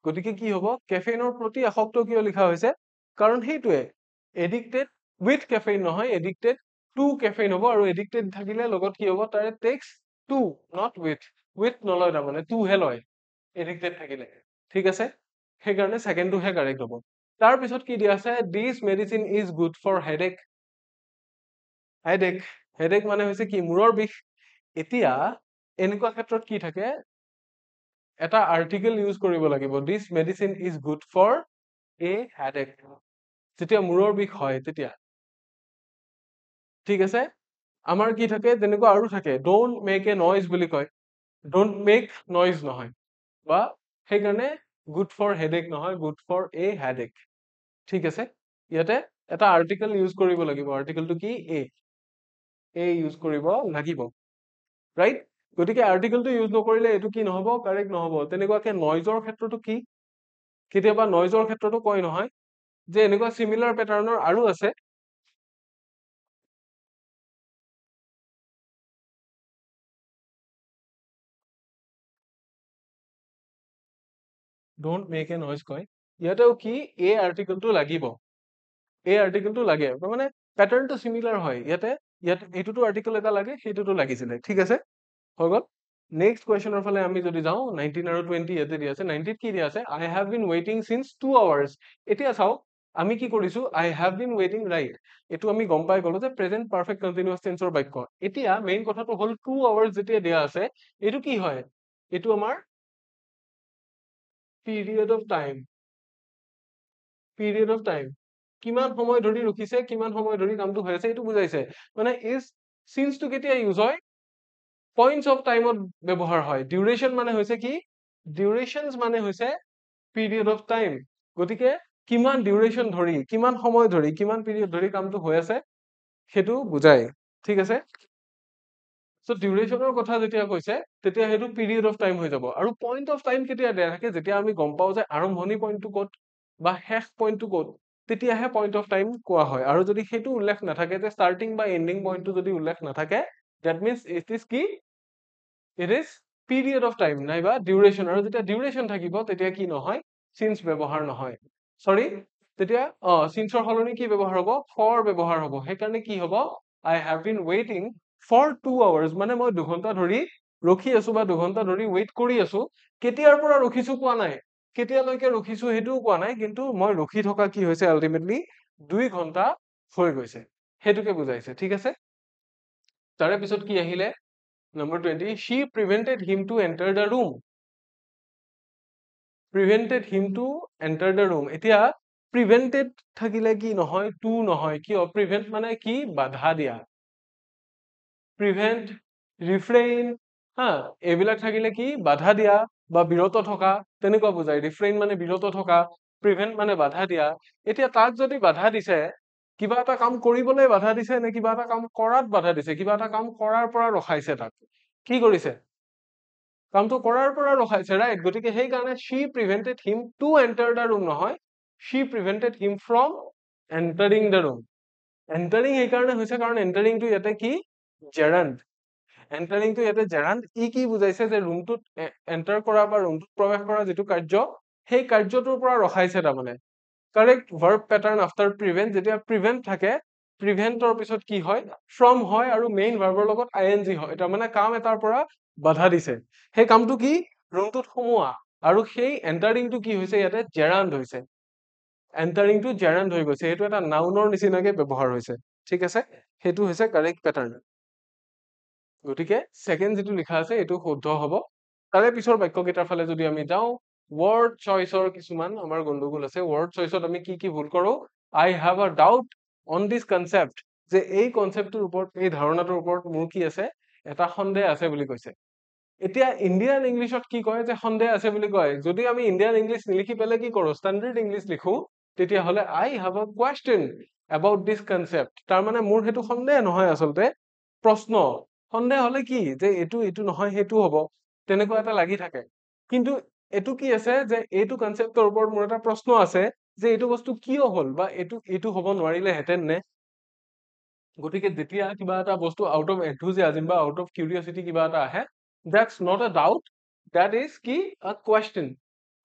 গতিকে কি হ'ব কেফেইনৰ প্ৰতি আসক্ত কিয় লিখা হৈছে কাৰণ সেইটোৱে এডিক্টেড উইথ কেফেইন নহয় এডিক্টেড টু কেফেইন হ'ব আৰু এডিক্টেড থাকিলে লগত কি হ'ব তাৰে টেক্স টু নট উইথ নলয় তাৰমানে টু হে লয় এডিক্টেড থাকিলে ঠিক আছে সেইকাৰণে ছেকেণ্ডটোহে কাৰেক্ট হ'ব তাৰপিছত কি দিয়া আছে this medicine is good for headache headache মানে হৈছে কি মূৰৰ বিষ এতিয়া এনেকুৱা ক্ষেত্ৰত কি থাকে এটা আৰ্টিকেল ইউজ কৰিব লাগিব this medicine is good for a headache যেতিয়া মূৰৰ বিষ হয় তেতিয়া ঠিক আছে আমাৰ কি থাকে তেনেকুৱা আৰু থাকে ডোন্ট মেক এ নইজ বুলি কয় ডোন্ট মেক নইজ নহয় বা সেইকাৰণে গুড ফৰ হেডেক নহয় গুড ফৰ এ হেডেক ঠিক আছে ইয়াতে এটা আৰ্টিকেল ইউজ কৰিব লাগিব আৰ্টিকেলটো কি এ ইউজ কৰিব লাগিব ৰাইট গতিকে আৰ্টিকেলটো ইউজ নকৰিলে এইটো কি নহব কাৰেক্ট নহব তেনেকুৱাকে নইজৰ ক্ষেত্ৰতো কি কেতিয়াবা নইজৰ ক্ষেত্ৰতো কয় নহয় যে এনেকুৱা চিমিলাৰ পেটাৰ্নৰ আৰু আছে ডোন্ট মেক এ নইজ কয় ইয়াতেও কি এই আৰ্টিকেলটো লাগিব এই আৰ্টিকেলটো লাগে মানে পেটাৰ্নটো চিমিলাৰ হয় ইয়াতে এইটোতো আৰ্টিকেল এটা লাগে সেইটোতো লাগিছিলে ঠিক আছে হৈ গ'ল নেক্সট কুৱেশ্যনৰ ফালে আমি যদি যাওঁ 19 আৰু 20 ইয়াতে দিয়া আছে 90 কি দিয়া আছে আই হেভ বিন ৱেইটিং সিন্স 2 আৱাৰ্ছ এতিয়া চাওক আমি কি কৰিছো আই হেভ বিন ৱেইটিং ৰাইট এইটো আমি গম পাই গলো যে প্ৰেজেন্ট পাৰফেক্ট কন্টিনিউয়াছ টেন্সৰ বাক্য এতিয়া মেইন কথাটো হ'ল 2 আৱাৰ্ছ যেতিয়া দিয়া আছে এইটো কি হয় এইটো আমাৰ পিৰিয়ড অফ টাইম কিমান সময় ধৰি ৰখিছে কিমান সময় ধৰি কামটো হৈ আছে এইটো বুজাইছে মানে ইজ সিন্সটো কেতিয়া ইউজ হয় পইণ্টছ অফ টাইমত ব্যৱহাৰ হয় ডিউৰেশ্যন মানে হৈছে কি ডিউৰেশ্যনছ মানে হৈছে পিৰিয়ড অফ টাইম গতিকে কিমান ডিউৰেশ্যন ধৰি কিমান সময় ধৰি কিমান পিৰিয়ড ধৰি কামটো হৈ আছে সেইটো বুজায় ঠিক আছে সো ডিউৰেশ্যনৰ কথা যেতিয়া কৈছে তেতিয়া সেইটো পিৰিয়ড অফ টাইম হৈ যাব আৰু পইণ্ট অফ টাইম কেতিয়া দিয়া থাকে যেতিয়া আমি গম পাওঁ যে আৰম্ভণি পইণ্টটো ক'ত বা শেষ পইণ্টটো ক'ত তেতিয়াহে পইণ্ট অফ টাইম কোৱা হয় আৰু যদি সেইটো উল্লেখ নাথাকে যে ষ্টাৰ্টিং বা এণ্ডিং পইণ্টটো যদি উল্লেখ নাথাকে দ্যাট মিন্স ইট ইজ কি it is period of time নাইবা ডিউৰেশ্যন আৰু যেতিয়া ডিউৰেশ্যন থাকিব তেতিয়া কি নহয় সিন্স ব্যৱহাৰ নহয় সৰি তেতিয়া সিন্সৰ সলনি কি ব্যৱহাৰ হ'ব ফৰ ব্যৱহাৰ হ'ব সেইকাৰণে কি হ'ব আই হেভ বিন ৱেইটিং ফৰ 2 আৱাৰ্ছ মানে মই 2 ঘণ্টা ধৰি ৰখি আছো বা 2 ঘণ্টা ধৰি ৱেইট কৰি আছো কেতিয়াৰ পৰা ৰখিছো কোৱা নাই কেতিয়ালৈকে ৰখিছো সেইটোও কোৱা নাই কিন্তু মই ৰখি থকা কি হৈছে আলটিমেটলি 2 ঘণ্টা হৈ গৈছে সেইটোকে বুজাইছে ঠিক আছে তাৰে পিছত কি আহিলে number 20 she prevented him to enter the room এতিয়া prevented থাকিলে কি নহয় to নহয় কিয় prevent মানে কি বাধা দিয়া prevent refrain হা এইবিলাক থাকিলে কি বাধা দিয়া বা বিৰত থকা তেনেকুৱা বুজায় refrain মানে বিৰত থকা prevent মানে বাধা দিয়া এতিয়া তাক যদি বাধা দিছে কিবা এটা কাম কৰিবলৈ বাধা দিছে নে কিবা এটা কাম কৰাত বাধা দিছে কিবা এটা কাম কৰাৰ পৰা ৰখাইছে তাক কি কৰিছে কামটো কৰাৰ পৰা ৰখাইছে ৰাইট গতিকে সেই কাৰণে she prevented him to enter the room নহয় she prevented him from entering the room entering এই কাৰণে হৈছে কাৰণ entering টো ইয়াতে কি gerund entering টো ইয়াতে gerund ই কি বুজাইছে যে ৰুমটোত এন্টাৰ কৰা বা ৰুমটোত প্ৰৱেশ কৰা যিটো কাৰ্য সেই কাৰ্যটোৰ পৰা ৰখাইছে তাৰমানে correct verb pattern after prevent যেতিয়া prevent থাকে প্ৰিভেন্টৰ পিছত কি হয় ফ্ৰম হয় আৰু মেইন ভাৰ্বৰ লগত ing হয় তাৰমানে কাম এটাৰ পৰা বাধা দিছে সেই কামটো কি ৰুমটোত সোমোৱা আৰু সেই এন্টাৰিংটো কি হৈছে ইয়াতে জেৰাণ্ড হৈছে এন্টাৰিংটো জেৰাণ্ড হৈ গৈছে এইটো এটা নাউনৰ নিচিনাকে ব্যৱহাৰ হৈছে ঠিক আছে সেইটো হৈছে কাৰেক্ট পেটাৰ্ণ গতিকে সেকেন্ড যেটো লিখা আছে এইটো শুদ্ধ হ'ব তাৰে পিছৰ বাক্যকেইটাৰ ফালে যদি আমি যাওঁ word choiceৰ কিছুমান আমাৰ গণ্ডগোল আছে word choiceত আমি কি ভুল কৰো I have a doubt on this concept যে এই কনসেপ্টটোৰ ওপৰত এই ধাৰণাটোৰ ওপৰত মোৰ কি আছে এটা সন্দেহ আছে বুলি কৈছে এতিয়া ইন্ডিয়ান ইংলিশত কি কয় যে সন্দেহ আছে বুলি কয় যদি আমি ইন্ডিয়ান ইংলিশ নিলিখি পেলে কি কৰো স্ট্যান্ডার্ড ইংলিশ লিখো তেতিয়া হলে I have a question about this concept তাৰ মানে মোৰ হেতু সন্দেহ নহয় আসলতে প্ৰশ্ন সন্দেহ হলে কি যে এটো নহয় হেতু হ'ব তেনেকুৱা এটা লাগি থাকে কিন্তু এটো কি আছে যে এইটো কনসেপ্টৰ ওপৰত মোৰ এটা প্ৰশ্ন আছে যে এইটো বস্তু কিয় হ'ল বা এইটো হ'ব নোৱাৰিলে হেতেন নে গতিকে যেতিয়া কিবা এটা বস্তু আউট অফ এনথুজিয়াজম বা আউট অফ কিউৰিয়সিটি কিবা এটা আহে that's not a doubt, that is কি a question.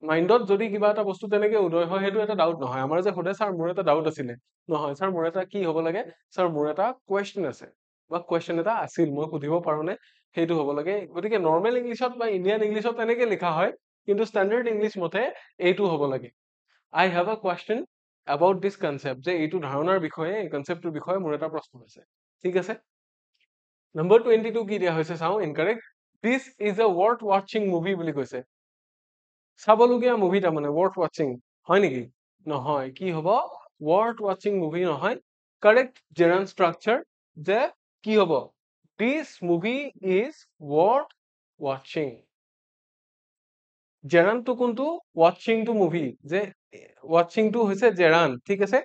মাইণ্ডত যদি কিবা এটা বস্তু তেনেকে উদয় হয় সেইটো এটা ডাউট নহয়। আমাৰ যে সোধে ছাৰ মোৰ এটা ডাউট আছিলে, নহয় ছাৰ মোৰ এটা কি হ'ব লাগে, ছাৰ মোৰ এটা কুৱেশ্যন আছে বা কুৱেশ্যন এটা আছিল মই সুধিব পাৰোনে, সেইটো হ'ব লাগে। গতিকে নৰ্মেল ইংলিছত বা ইণ্ডিয়ান ইংলিছত তেনেকে লিখা হয়, কিন্তু ষ্টেণ্ডাৰ্ড ইংলিছ মতে এইটো হ'ব লাগে, I have a question about this concept, যে এইটো ধাৰণাৰ বিষয়ে এই কনচেপ্টটোৰ বিষয়ে মোৰ এটা প্ৰশ্ন আছে। ঠিক আছে, নম্বৰ 22 কি দিয়া হৈছে চাওঁ, incorrect. This is a worth watching movie বুলি কৈছে। চাবলগীয়া মুভি তাৰমানে worth watching হয় নেকি? নহয়, কি হ'ব worth watching movie নহয়। কাৰেক্ট জেৰান ষ্ট্ৰাকচাৰ, যে কি হ'ব this movie is worth watching। জেৰানটো কোনটো, watching টো মুভি, যে watching টো হৈছে জেৰান। ঠিক আছে,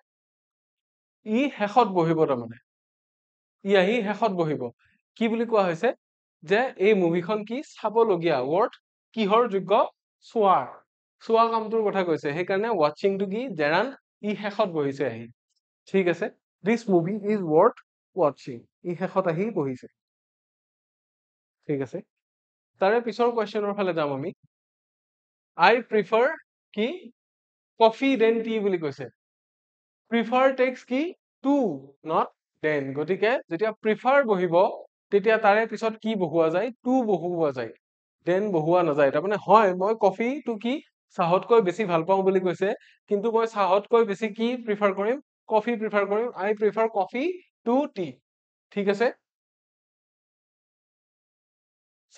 ই শেষত বহিব তাৰমানে, ই আহি শেষত বহিব। কি বুলি কোৱা হৈছে যে এই মুভিখন কি চাবলগীয়া, worth কিহৰ যোগ্য, চোৱাৰ, চোৱা কামটোৰ কথা কৈছে, সেইকাৰণে watching টো কি জেৰান, ই শেষত বহিছে আহি। ঠিক আছে, this movie is worth watching, ই শেষত আহি বহিছে। ঠিক আছে, তাৰে পিছৰ কুৱেশ্যনৰ ফালে যাম আমি। I prefer কি কফি দেন টি বুলি কৈছে। প্ৰিফাৰ টেক্স কি টু, নট দেন। গতিকে যেতিয়া প্ৰিফাৰ বহিব তেতিয়া তাৰে পিছত কি বহুৱা যায়, টু বহুৱা যায়, দেন বহুৱা নাযায়। তাৰমানে হয় মই কফিটো কি চাহতকৈ বেছি ভাল পাওঁ বুলি কৈছে, কিন্তু মই চাহতকৈ বেছি কি প্ৰিফাৰ কৰিম, কফি প্ৰিফাৰ কৰিম। I prefer coffee to tea। ঠিক আছে,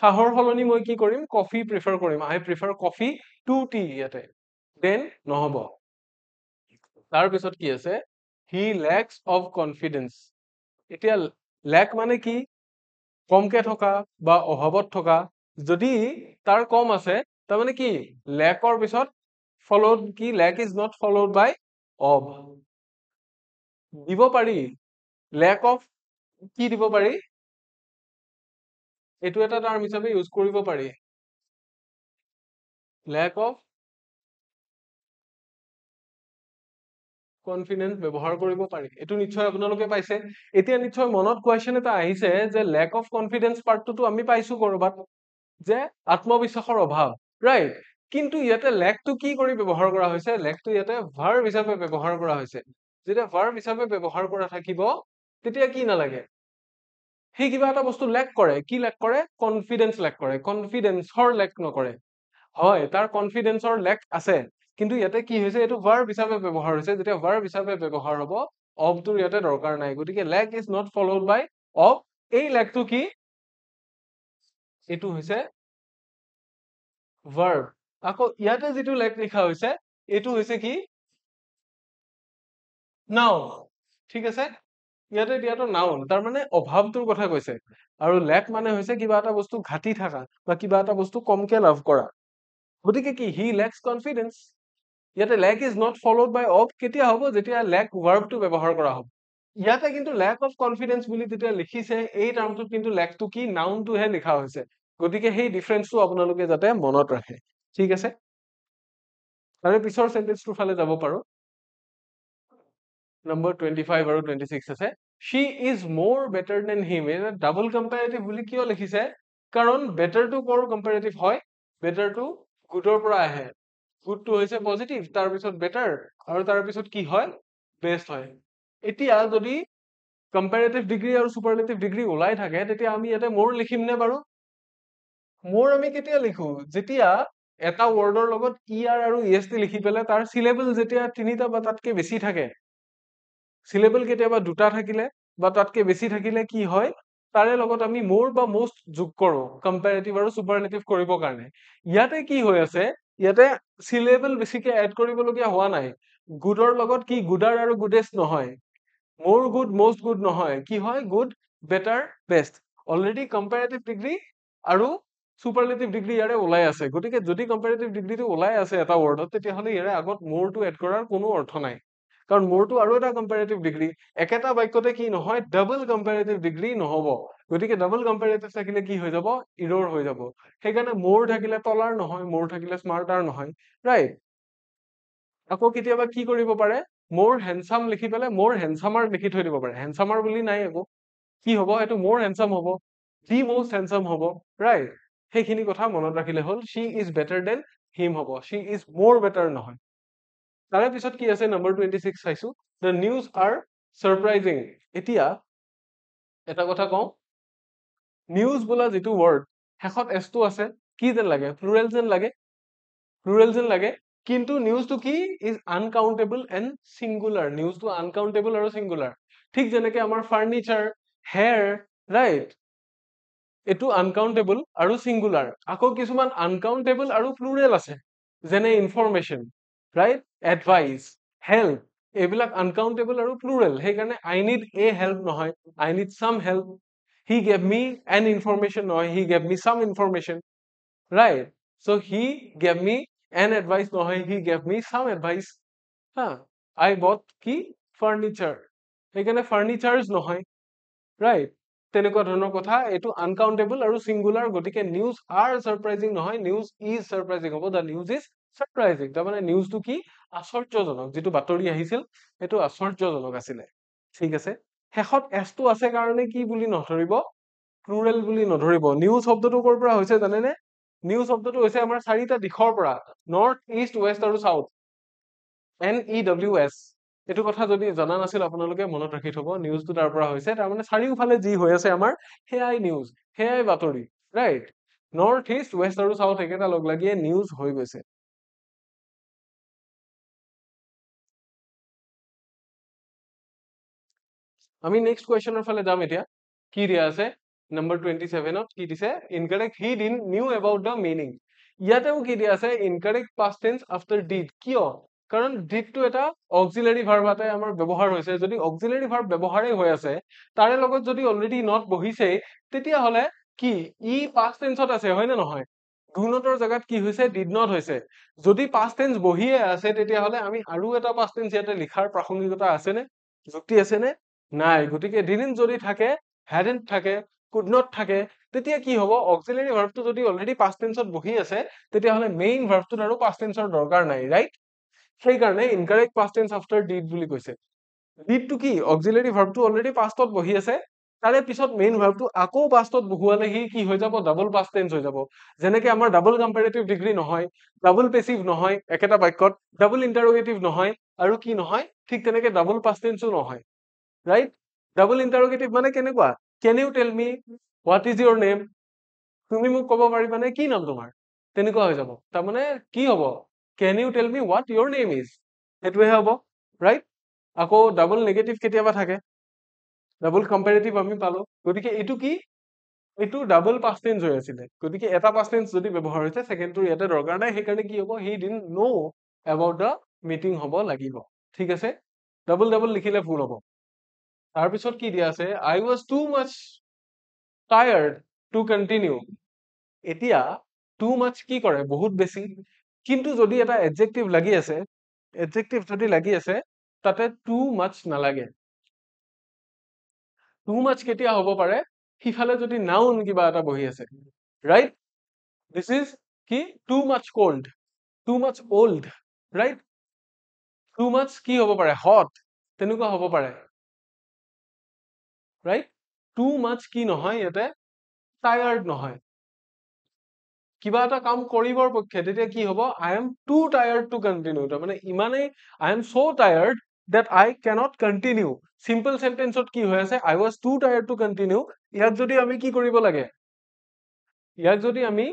চাহৰ সলনি মই কি কৰিম, কফি প্ৰিফাৰ কৰিম, I prefer coffee to tea ইয়াতে, দেন নহব। তাৰপিছত কি আছে, he lacks of confidence। এতিয়া লেক মানে কি, কমকে থকা বা অভাৱত থকা। যদি তাৰ কম আছে তাৰমানে কি লেকৰ পিছত ফলোড কি, lack is not followed by of. দিব পাৰি লেক অফ কি দিব পাৰি, এইটো এটা টাৰ্ম হিচাপে ইউজ কৰিব পাৰি, লেক অফ কনফিডেন্স ব্যৱহাৰ কৰিব পাৰি। এইটো নিশ্চয় আপোনালোকে পাইছে। এতিয়া নিশ্চয় মনত কুৱেশ্যন এটা আহিছে যে লেক অফ কনফিডেন্স পাৰ্টটো আমি পাইছো কৰবাত, যে আত্মবিশ্বাসৰ অভাৱ, ৰাইট। কিন্তু ইয়াতে লেকটো কি কৰি ব্যৱহাৰ কৰা হৈছে, লেকটো ইয়াতে ভাৰ্ব হিচাপে ব্যৱহাৰ কৰা হৈছে। যেতিয়া ভাৰ্ব হিচাপে ব্যৱহাৰ কৰা থাকিব তেতিয়া কি নালাগে, সেই কিবা এটা বস্তু লেক কৰে, কি লেক কৰে, কনফিডেন্স লেক কৰে, কনফিডেন্সৰ লেক নকৰে। হয় তাৰ কনফিডেন্সৰ লেক আছে, কিন্তু ইয়াতে কি হৈছে এইটো ভাৰ্ব হিচাপে ব্যৱহাৰ হৈছে। যেতিয়া ভাৰ্ব হিচাপে ব্যৱহাৰ হ'ব অবটোৰ ইয়াতে দৰকাৰ নাই, গতিকে lack is not followed by of. এই লেকটো কি, এইটো হৈছে ভাৰ্ব। আকৌ ইয়াতে যিটো লেক লিখা হৈছে এইটো হৈছে কি, নাউন। ঠিক আছে, ইয়াতে দিয়াটো নাউন, তাৰ মানে অভাৱটোৰ কথা কৈছে। আৰু লেক মানে হৈছে কিবা এটা বস্তু ঘাটি থকা বা কিবা এটা বস্তু কমকে লাভ কৰা। গতিকে কি হি লেক্স কনফিডেন্স। ইয়াতে lack is not followed by of কেতিয়া হ'ব, যেতিয়া লেক ভাৰ্বটো ব্যৱহাৰ কৰা হ'ব। ইয়াতে কিন্তু লেক অফ কনফিডেন্স বুলি যেতিয়া লিখিছে এই টাৰ্মটোত কিন্তু লেকটো কি নাউনটোহে লিখা হৈছে। গতিকে সেই ডিফাৰেন্সটো আপোনালোকে যাতে মনত ৰাখে। ঠিক আছে, তাৰে পিছৰ সেন্টেন্সটোৰ ফালে যাব পাৰো। নম্বৰ 25 আৰু 26 আছে, she is more better than him। এটা ডাবল কম্পাৰেটিভ বুলি কিয় লিখিছে, কাৰণ বেটাৰটো কৰ কম্পাৰেটিভ হয়, বেটাৰটো গুডৰ পৰা আহে, গুডটো হৈছে পজিটিভ, তাৰপিছত বেটাৰ, আৰু তাৰপিছত কি হয় বেষ্ট হয়। এতিয়া যদি কম্পাৰেটিভ ডিগ্ৰী আৰু সুপাৰলেটিভ ডিগ্ৰী ওলাই থাকে তেতিয়া আমি ইয়াতে মোৰ লিখিম নে বাৰু, মোৰ আমি কেতিয়া লিখো, যেতিয়া এটা ৱৰ্ডৰ লগত ER আৰু EST লিখি পেলাই তাৰ চিলেবল যেতিয়া 3টা বা তাতকে বেছি থাকে, চিলেবল কেতিয়াবা 2টা থাকিলে বা তাতকে বেছি থাকিলে কি হয়, তাৰে লগত আমি মোৰ বা most যোগ কৰো কম্পাৰেটিভ আৰু সুপাৰলেটিভ কৰিব কাৰণে। ইয়াতে কি হৈ আছে, ইয়াতে চিলেবল বেছিকে এড কৰিবলগীয়া হোৱা নাই, গুডৰ লগত কি গুডাৰ আৰু গুডেষ্ট নহয়, মোৰ গুড most গুড নহয়, কি হয় good better best. Already comparative degree আৰু সুপাৰলেটিভ ডিগ্ৰী ইয়াৰে ওলাই আছে। গতিকে যদি কম্পাৰেটিভ ডিগ্ৰীটো ওলাই আছে এটা ৱৰ্ডত তেতিয়াহ'লে ইয়াৰে আগত মোৰটো এড কৰাৰ কোনো অৰ্থ নাই, কাৰণ মোৰটো আৰু এটা কম্পাৰেটিভ ডিগ্ৰী, একেটা বাক্যতে কি নহয় ডাবল কম্পাৰেটিভ ডিগ্ৰী নহব। গতিকে ডাবল কম্পাৰেটিভ থাকিলে কি হৈ যাব, ইৰৰ হৈ যাব। সেইকাৰণে মোৰ থাকিলে তলাৰ নহয়, মোৰ থাকিলে স্মাৰ্টাৰ নহয়, ৰাইট। আকৌ কেতিয়াবা কি কৰিব পাৰে, মোৰ হেণ্ডচাম লিখি পেলাই মোৰ হেণ্ডচামাৰ লিখি থৈ দিব পাৰে, হেণ্ডচামাৰ বুলি নাই একো, কি হ'ব এইটো মোৰ হেণ্ডচাম হ'ব, দি মষ্ট হেণ্ডচাম হ'ব, ৰাইট। সেইখিনি কথা মনত ৰাখিলে হ'ল she is better than him হ'ব she is more better নহয় তাৰে পিছত কি আছে নম্বৰ 26 চাইছো the news are surprising এতিয়া এটা কথা কওঁ নিউজ বোলা যিটো ৱৰ্ড শেষত s টো আছে কি যেন লাগে প্লুৰেল যেন লাগে কিন্তু নিউজটো কি ইজ আনকাউন্টেবল এণ্ড সিঙ্গুলাৰ নিউজটো আনকাউন্টেবল আৰু সিঙ্গুলাৰ ঠিক যেনেকে আমাৰ ফাৰ্নিচাৰ হেয়াৰ ৰাইট এটো আনকাউন্টেবল আৰু সিঙ্গুলাৰ আকৌ কিছুমান আনকাউন্টেবল আৰু প্লুৰেল আছে যেনে ইনফৰমেশন ৰাইট এডভাইস হেল্প এইবিলাক আনকাউন্টেবল আৰু প্লুৰেল সেইকাৰণে আই নিড এ হেল্প নহয় I need some help he gave me an information নহয় he gave me some information right so he gave me an advice নহয় he gave me some advice I bought কি furniture সেইকাৰণে furnitures নহয় right তেনেকুৱা ধৰণৰ কথা এইটো আনকাউন্টেবল আৰু সিঙ্গুলাৰ গতিকে নিউজ are surprising নহয় নিউজ is surprising হ'ব the news is surprising তাৰমানে নিউজটো কি আশ্চৰ্যজনক যিটো বাতৰি আহিছিল সেইটো আশ্চৰ্যজনক আছিলে ঠিক আছে শেষত s টো আছে কাৰণে কি বুলি নধৰিব প্লুৰেল বুলি নধৰিব নিউজ শব্দটো কৰ পৰা হৈছে জানেনে নিউজ শব্দটো হৈছে আমাৰ চাৰিটা দিশৰ পৰা নৰ্থ ইষ্ট ৱেষ্ট আৰু সাউথ NEWS এইটো কথা যদি জনা নাছিল আপোনালোকে মনত ৰাখি থব নিউজটো তাৰ পৰা হৈছে তাৰ মানে চাৰিওফালে যি হৈ আছে আমাৰ হেয়াই নিউজ হেয়াই বাতৰি ৰাইট নৰ্থ ইষ্ট ৱেষ্ট আৰু সাউথ একেটা লগ লাগিয়ে নিউজ হৈ গৈছে আমি নেক্সট কোৱেশ্চনৰ ফালে যাম এতিয়া কি দিয়া আছে নম্বৰ 27ত কি দিছে incorrect he didn't knew about the meaning ইয়াতেও কি দিয়া আছে incorrect past tense after did কিয় কাৰণ did টো এটা অক্সিলাৰি ভাৰ্ব এটাই আমাৰ ব্যৱহাৰ হৈছে যদি অক্সিলাৰি ভাৰ্ব ব্যৱহাৰেই হৈ আছে তাৰে লগত যদি অলৰেডি not বহিছে তেতিয়া হলে কি ই past tenseত আছে হয় নে নহয় do notৰ জাগাত কি হৈছে did not হৈছে যদি past tense বহিয়ে আছে তেতিয়া হলে আমি আৰু এটা past tense ইয়াতে লিখাৰ প্ৰাসংগিকতা আছে নে যুক্তি আছে নে নাই গতিকে didn't যদি থাকে hadn't থাকে could not থাকে তেতিয়া কি হ'ব অক্সিলাৰি ভাৰ্বটো যদি অলৰেডি past tenseত বহি আছে তেতিয়া হলে মেইন ভাৰ্বটোত আৰু past tenseৰ দৰকাৰ নাই ৰাইট সেই কাৰণে incorrect past tense after did বুলি কৈছে did টো কি অক্সিলাৰি ভাৰ্বটো অলৰেডি pastত বহি আছে তাৰে পিছত মেইন ভাৰ্বটো আকৌ pastত বহুৱালে কি হৈ যাব ডাবল past tense হৈ যাব যেনেকে আমাৰ ডাবল কম্পাৰেটিভ ডিগ্ৰী নহয় ডাবল পেছিভ নহয় একেটা বাক্যত ডাবল ইন্টাৰোগেটিভ নহয় আৰু কি নহয় ঠিক তেনেকে ডাবল past tenseও নহয় right double interrogative মানে কেনেকুৱা can you tell me what is your name তুমি মোক ক'ব পাৰিবানে কি নাম তোমাৰ তেনেকুৱা হৈ যাব তাৰমানে কি হ'ব can you tell me what your name is এটোৱে হ'ব right আকৌ ডাবল নেগেটিভ কেতিয়াবা থাকে ডাবল কম্পাৰেটিভ আমি পালো গতিকে এটো কি এটো ডাবল past tense হৈ আছিল গতিকে এটা past tense যদি ব্যৱহাৰ হৈছে সেকেন্ডটো ইয়াতে দৰকাৰ নাই সেইকাৰণে কি হ'ব he didn't know about the meeting হ'ব লাগিব ঠিক আছে ডাবল ডাবল লিখিলে ভুল হ'ব তাৰপিছত কি দিয়া আছে I was too much tired to continue এতিয়া too much কি কৰে বহুত বেছি কিন্তু যদি এটা adjective লাগি আছে adjective যদি লাগি আছে তাতে too much নালাগে too much কেতিয়া হ'ব পাৰে সিফালে যদি noun কিবা এটা বহি আছে right this is কি too much cold too much old right too much কি হ'ব পাৰে hot তেনেকুৱা হ'ব পাৰে right too much কি নহয় ইয়াতে tired নহয় কিবা এটা কাম কৰিবৰ পক্ষে তেতিয়া কি হ'ব I am too tired to continue তাৰমানে ইমানেই I am so tired that I cannot continue simple sentence ত কি হৈ আছে I was too tired to continue ইয়াত যদি আমি কি কৰিব লাগে ইয়াত যদি আমি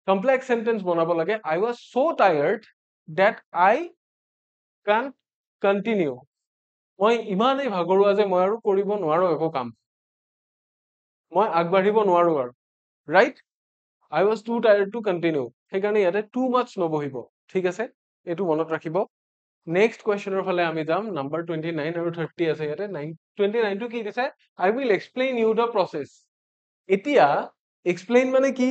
complex sentence বনাব লাগে I was so tired that I can't continue মই ইমানেই ভাগৰুৱা যে মই আৰু কৰিব নোৱাৰো একো কাম মই আগবাঢ়িব নোৱাৰো আৰু right I was too tired to continue সেইকাৰণে ইয়াতে too much নবহিব ঠিক আছে এইটো মনত ৰাখিব নেক্সট কোৱেশ্চনৰ ফালে আমি যাম নম্বৰ 29 আৰু 30 আছে ইয়াতে 29 টো কি দিছে I will explain you the process এতিয়া explain মানে কি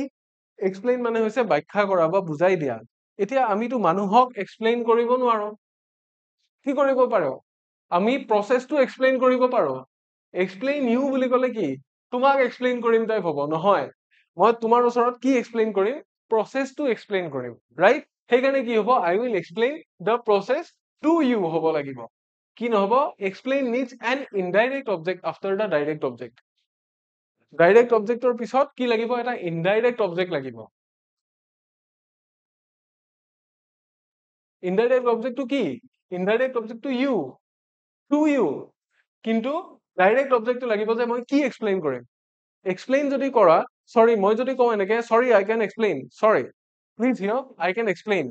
explain মানে হৈছে ব্যাখ্যা কৰা বা বুজাই দিয়া এতিয়া আমিতো মানুহক explain কৰিব নোৱাৰো কি কৰিব পাৰো আমি প্ৰসেসটো explain কৰিব পাৰো explain you বুলি ক'লে কি তোমাক explain কৰিম টাইপ হ'ব নহয় মই তোমাৰ ওচৰত কি explain কৰিম প্ৰসেসটো explain কৰিম right সেইকাৰণে কি হ'ব I will explain the process to you হ'ব লাগিব কি নহব explain needs an indirect object after the direct object direct অবজেক্টৰ পিছত কি লাগিব এটা ইনডাইৰেক্ট অবজেক্ট লাগিব ইনডাইৰেক্ট অবজেক্টটো কি ইনডাইৰেক্ট অবজেক্টটো ইউ টু ইউ কিন্তু ডাইৰেক্ট অবজেক্টটো লাগিব যে মই কি এক্সপ্লেইন কৰিম এক্সপ্লেইন যদি কৰা সৰি মই যদি কওঁ এনেকে sorry I can explain sorry please hear I can explain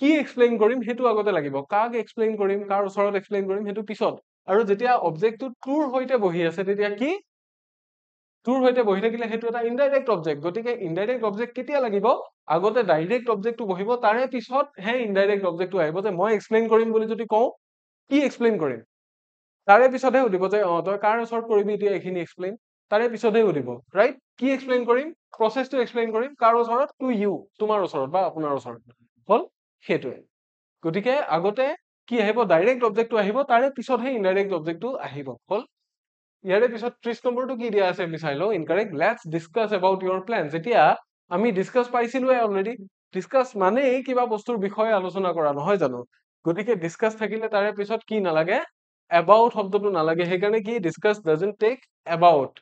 কি এক্সপ্লেইন কৰিম সেইটো আগতে লাগিব কাক এক্সপ্লেইন কৰিম কাৰ ওচৰত এক্সপ্লেইন কৰিম সেইটো পিছত আৰু যেতিয়া অবজেক্টটো টুৰ সৈতে বহি আছে তেতিয়া কি টুৰ সৈতে বহি থাকিলে সেইটো এটা ইনডাইৰেক্ট অবজেক্ট গতিকে ইনডাইৰেক্ট অবজেক্ট কেতিয়া লাগিব আগতে ডাইৰেক্ট অবজেক্টটো বহিব তাৰে পিছত হে ইনডাইৰেক্ট অবজেক্টটো আহিব যে মই এক্সপ্লেইন কৰিম বুলি যদি কওঁ কি এক্সপ্লেইন কৰিম তাৰে পিছতহে সুধিব যে তই কাৰ ওচৰত কৰিবি এতিয়া এইখিনি এক্সপ্লেইন তাৰে পিছতহে সুধিব ৰাইট কি এক্সপ্লেইন কৰিম প্ৰচেছটো এক্সপ্লেইন কৰিম কাৰ ওচৰত টু ইউ তোমাৰ ওচৰত বা আপোনাৰ ওচৰত হল সেইটোৱে গতিকে আগতে কি আহিব ডাইৰেক্ট অবজেক্টটো আহিব তাৰে পিছতহে ইনডাইৰেক্ট অবজেক্টটো আহিব হল ইয়াৰে পিছত 30 নম্বৰটো কি দিয়া আছে আমি চাই লওঁ incorrect let's discuss about your planes এতিয়া আমি ডিসকাস পাইছিলোৱে অলৰেডি ডিসকাস মানে কিবা বস্তুৰ বিষয়ে আলোচনা কৰা নহয় জানো গতিকে ডিসকাস থাকিলে তাৰে পিছত কি নালাগে about শব্দটো নালাগে সেইকাৰণে কি discuss doesn't take about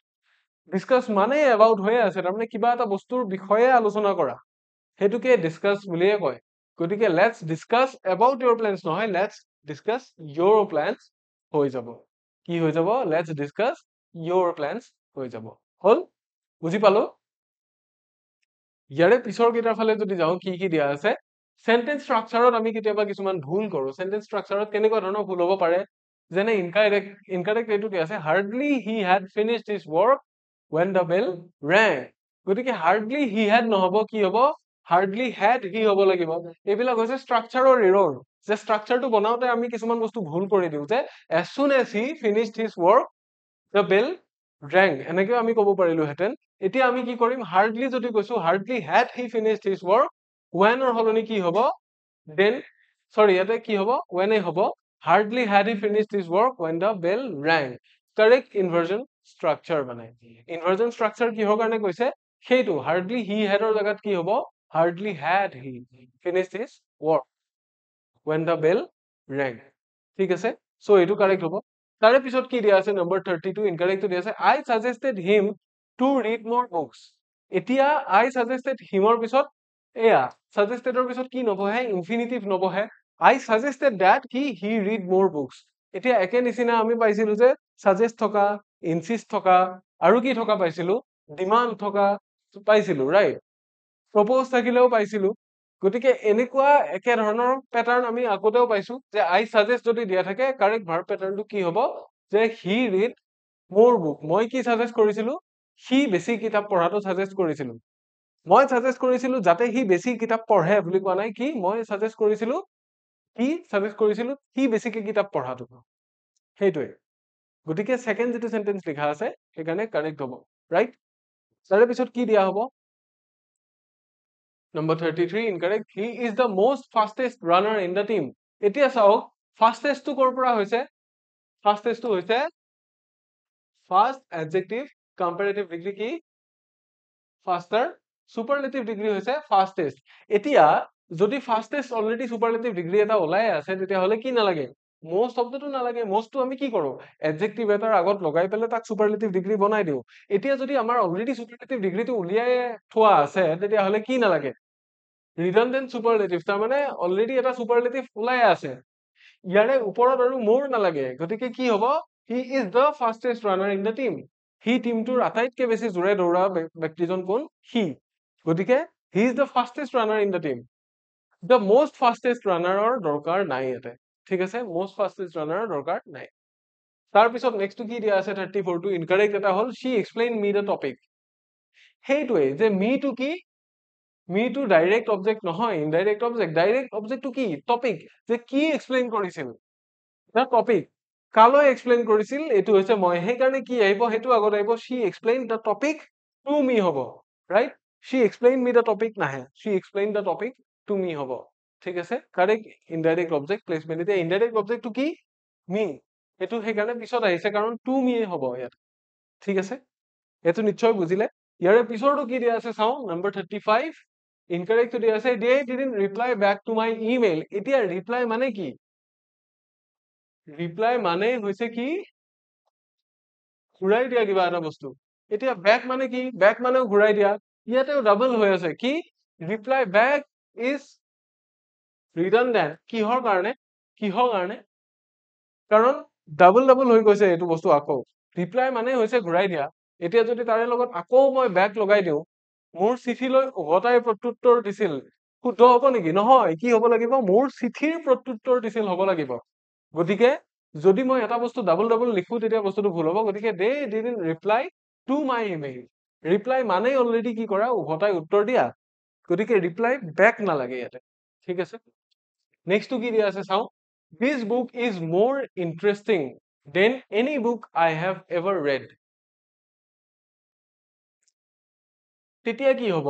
discuss মানে about হৈ আছে তাৰমানে কিবা এটা বস্তুৰ বিষয়ে আলোচনা কৰা হেতুকে ডিসকাস বুলিয়ে কয় গতিকে let's discuss about your plans নহয় লেটস ডিসকাস your plans হৈ যাব কি হৈ যাব লেটস ডিসকাস your plans হৈ যাব হল বুজি পালো ইয়াৰে পিছৰ কেইটাৰ ফালে যদি যাওঁ কি কি দিয়া আছে সেন্টেন্স স্ট্ৰাকচাৰত আমি কেতিয়াবা কিছুমান ভুল কৰো সেন্টেন্স স্ট্ৰাকচাৰত কেনেকুৱা ধৰণৰ ভুল হ'ব পাৰে যেনে ইনকাৰেক্ট এইটো কি আছে hardly he had finished his work when the bell rang গতিকে হাৰ্ডলি হি হ্যাড নহব কি হ'ব হাৰ্ডলি হ্যাড হি হ'ব লাগিব এইবিলাক হৈছে স্ট্ৰাকচাৰৰ এৰৰ যে স্ট্ৰাকচাৰটো বনাওতে আমি কিছুমান বস্তু ভুল কৰি দিওঁ যে as soon as he finished his work the bell rang এনেকৈ আমি ক'ব পাৰিলো হেতেন এতিয়া আমি কি কৰিম হাৰ্ডলি যদি কৈছো hardly had he finished his work when or হলনি কি হ'ব then sorry ইয়াতে কি হ'ব when এ হ'ব hardly had he finished his work when the bell rang correct inversion structure মানে inversion structure কিহৰ কাৰণে কৈছে সেইটো hardly he had ৰ জাগাত কি হ'ব hardly had he finished his work when the bell rang ঠিক আছে so এইটো correct হ'ব তাৰে পিছত কি দিয়া আছে নম্বৰ 32 incorrect টো দিয়া আছে I suggested him to read more books এতিয়া I suggested him ৰ পিছত এয়া suggested ৰ পিছত কি নবহে infinitive নবহে I suggested that he read more books এতিয়া একে নিচিনা আমি পাইছিলো যে suggest থকা insist থকা আৰু কি থকা পাইছিলো demand থকা পাইছিলো right propose থাকিলেও পাইছিলো গতিকে এনেকুৱা একে ধৰণৰ প্যাটাৰ্ন আমি আগতেও পাইছো যে I suggest যদি দিয়া থাকে কাৰেক্ট ভাৰ্ব প্যাটাৰ্নটো কি হ'ব যে he read more book মই কি সাজেষ্ট কৰিছিলো সি বেছি কিতাপ পঢ়াটো সাজেষ্ট কৰিছিলো মই সাজেষ্ট কৰিছিলো যাতে সি বেছি কিতাপ পঢ়ে বুলি কোৱা নাই কি মই সাজেষ্ট কৰিছিলো কি সাজেষ্ট কৰিছিলো সি বেছিকে কিতাপ পঢ়াটো সেইটোৱে গতিকে সেকেন্ড যেটো সেন্টেন্স লিখা আছে সেইকাৰণে কাৰেক্ট হ'ব ৰাইট তাৰে পিছত কি দিয়া হ'ব Number 33 incorrect. He is the most fastest runner in the team. এতিয়া চাওক fastest টো কৰ পৰা হৈছে fastest টো হৈছে fast adjective comparative degree কি faster superlative degree হৈছে fastest এতিয়া যদি fastest already superlative degree এটা ওলাই আছে তেতিয়া হলে কি নালাগে most শব্দটো নালাগে most টো আমি কি কৰো adjective এটাৰ আগত লগাই পেলে তাক superlative degree বনাই দিও এতিয়া যদি আমাৰ already superlative degree টো উলিয়াই থোৱা আছে তেতিয়া হলে কি নালাগে redundant superlative তাৰ মানে already এটা superlative ওলাই আছে ইয়াৰে ওপৰত আৰু more নালাগে গতিকে কি হ'ব he is the fastest runner in the team he টিমটোৰ আটাইতকৈ বেছি জোৰে দৌৰা ব্যক্তিজন কোন he গতিকে he is the fastest runner in the team the most fastest runner ৰ দৰকাৰ নাই ইয়াতে ঠিক আছে most fastest runner ৰ দৰকাৰ নাই তাৰ পিছত নেক্সট কি দিয়া আছে 34 টো ইনকাৰেক্ট এটা হ'ল she explained me the topic সেইটোৱে যে me টো কি me টো ডাইৰেক্ট অবজেক্ট নহয় ইনডাইৰেক্ট অবজেক্ট ডাইৰেক্ট অবজেক্টটো কি টপিক যে কি এক্সপ্লেইন কৰিছিল the topic কালৈ এক্সপ্লেইন কৰিছিল এটো হৈছে মই সেইকাৰণে কি আহিব হেতু আগত আহিব she explained the topic to me হ'ব right she explained me the topic নাহে she explained the topic to me হ'ব ঠিক আছে কাৰেক্ট ইনডাইৰেক্ট অবজেক্ট প্লেসমেন্ট এতিয়া ইনডাইৰেক্ট অবজেক্টটো কি me এটো সেইকাৰণে পিছত আহিছে কাৰণ to me হ'ব ইয়াত ঠিক আছে এটো নিশ্চয় বুজিলে ইয়াৰে পিছৰটো কি দিয়া আছে চাও নম্বৰ 35 ইনকাৰেক্ট দিয়া আছে they didn't reply back to my email এতিয়া reply মানে কি reply মানে হৈছে কি ঘুৰাই দিয়া কিবা এটা বস্তু এতিয়া back মানে কি back মানেও ঘূৰাই দিয়া ইয়াতেও ডাবল হৈ আছে কি reply back is redundant কিহৰ কাৰণে কাৰণ ডাবল ডাবল হৈ গৈছে এইটো বস্তু আকৌ ৰিপ্লাই মানে হৈছে ঘূৰাই দিয়া এতিয়া যদি তাৰে লগত আকৌ মই বেক লগাই দিওঁ মোৰ চিঠিলৈ উভতাই প্ৰত্যুত্তৰ দিছিল শুদ্ধ হ'ব নেকি নহয় কি হ'ব লাগিব মোৰ চিঠিৰ প্ৰত্যুত্তৰ দিছিল হ'ব লাগিব গতিকে যদি মই এটা বস্তু ডাবল ডাবল লিখো তেতিয়া বস্তুটো ভুল হ'ব গতিকে দে didn't reply to my email reply মানে অলৰেডি কি কৰা উভতাই উত্তৰ দিয়া গতিকে ৰিপ্লাই বেক নালাগে ইয়াতে ঠিক আছে নেক্সটটো কি দিয়া আছে চাওঁ This book is more interesting than any book I have ever read. তেতিয়া কি হ'ব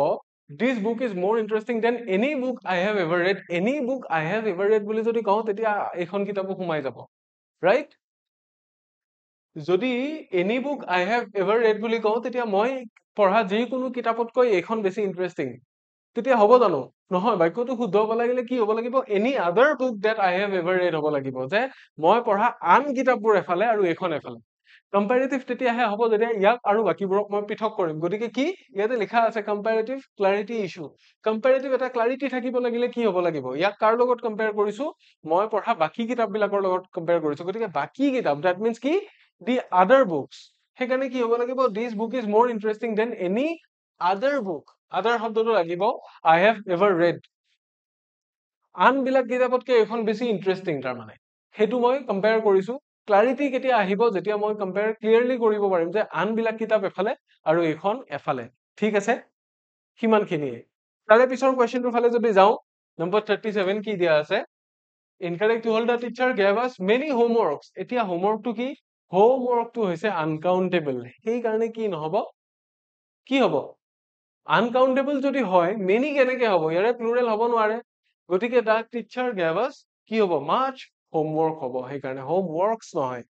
This book is more interesting than any book I have ever read. Any book I have ever read বুলি যদি কওঁ তেতিয়া এইখন কিতাপো সোমাই যাব right যদি any book I have ever read বুলি কওঁ তেতিয়া মই পঢ়া যিকোনো কিতাপতকৈ এইখন বেছি ইন্টাৰেষ্টিং তেতিয়া হ'ব জানো নহয় বাক্যটো শুদ্ধ হ'ব লাগিলে কি হ'ব লাগিব any other book that I have ever read হ'ব লাগিব যে মই পঢ়া আন কিতাপবোৰ এফালে আৰু এইখন এফালে কম্পাৰেটিভ তেতিয়াহে হ'ব যেতিয়া ইয়াক আৰু বাকিবোৰক মই পৃথক কৰিম গতিকে কি ইয়াতে লিখা আছে কম্পাৰেটিভ ক্লাৰিটি ইছ্যু কম্পাৰেটিভ এটা ক্লাৰিটি থাকিব লাগিলে কি হ'ব লাগিব ইয়াক কাৰ লগত কম্পেয়াৰ কৰিছো মই পঢ়া বাকি কিতাপবিলাকৰ লগত কম্পেয়াৰ কৰিছো গতিকে বাকি কিতাপ দ্যাট মিন্স কি দি আদাৰ বুকছ সেইকাৰণে কি হ'ব লাগিব this book is more interesting than any other book other শব্দটো লাগিব I have ever read আনবিলাক কিতাপতকৈ এইখন বেছি ইন্টাৰেষ্টিং তাৰমানে সেইটো মই কম্পেয়াৰ কৰিছো ক্লাৰিটি কেতিয়া আহিব যেতিয়া মই কম্পেয়াৰ ক্লিয়াৰলি কৰিব পাৰিম যে আনবিলাক কিতাপ এফালে আৰু এইখন এফালে ঠিক আছে সিমানখিনিয়ে তাৰে পিছৰ কুৱেশ্যনটোৰ ফালে যদি যাওঁ নম্বৰ 37 কি দিয়া আছে Incorrect hold the teacher gave us many homeworks এতিয়া হোমৱৰ্কটো কি হোমৱৰ্কটো হৈছে আনকাউন্টেবল সেইকাৰণে কি নহব কি হ'ব আনকাউন্টেবল যদি হয় মেনি কেনেকে হ'ব ইয়াৰে প্লুৰেল হ'ব নোৱাৰে গতিকে the teacher gave us কি হ'ব much homework হ'ব সেইকাৰণে homeworks নহয়